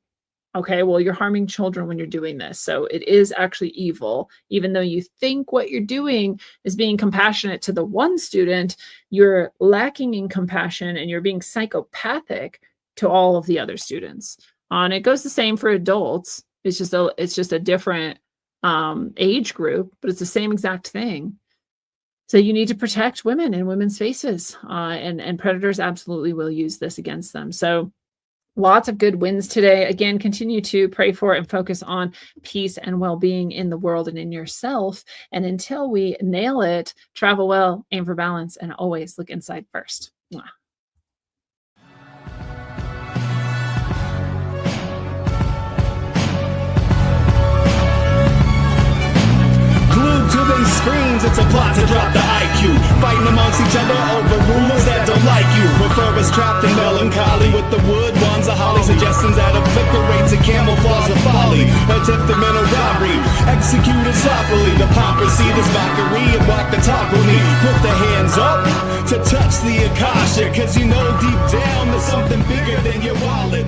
Okay, well, you're harming children when you're doing this. So it is actually evil. Even though you think what you're doing is being compassionate to the one student, you're lacking in compassion and you're being psychopathic to all of the other students. And it goes the same for adults. It's just a different age group, but it's the same exact thing. So you need to protect women in women's spaces, and predators absolutely will use this against them. So lots of good wins today. Again, continue to pray for and focus on peace and well-being in the world and in yourself. And until we nail it, travel well, aim for balance, and always look inside first. Mwah. Glued to these screens, it's a plot to drop the IQ. Fighting amongst each other over rumors that don't like you. Prefer us trapped in melancholy with the wood ones, the holly suggestions that obliterate to camouflage the folly. Attempted mental robbery, executed sloppily. The pomp this mockery and walk the talk with me. Put the hands up to touch the Akasha, cause you know deep down there's something bigger than your wallet.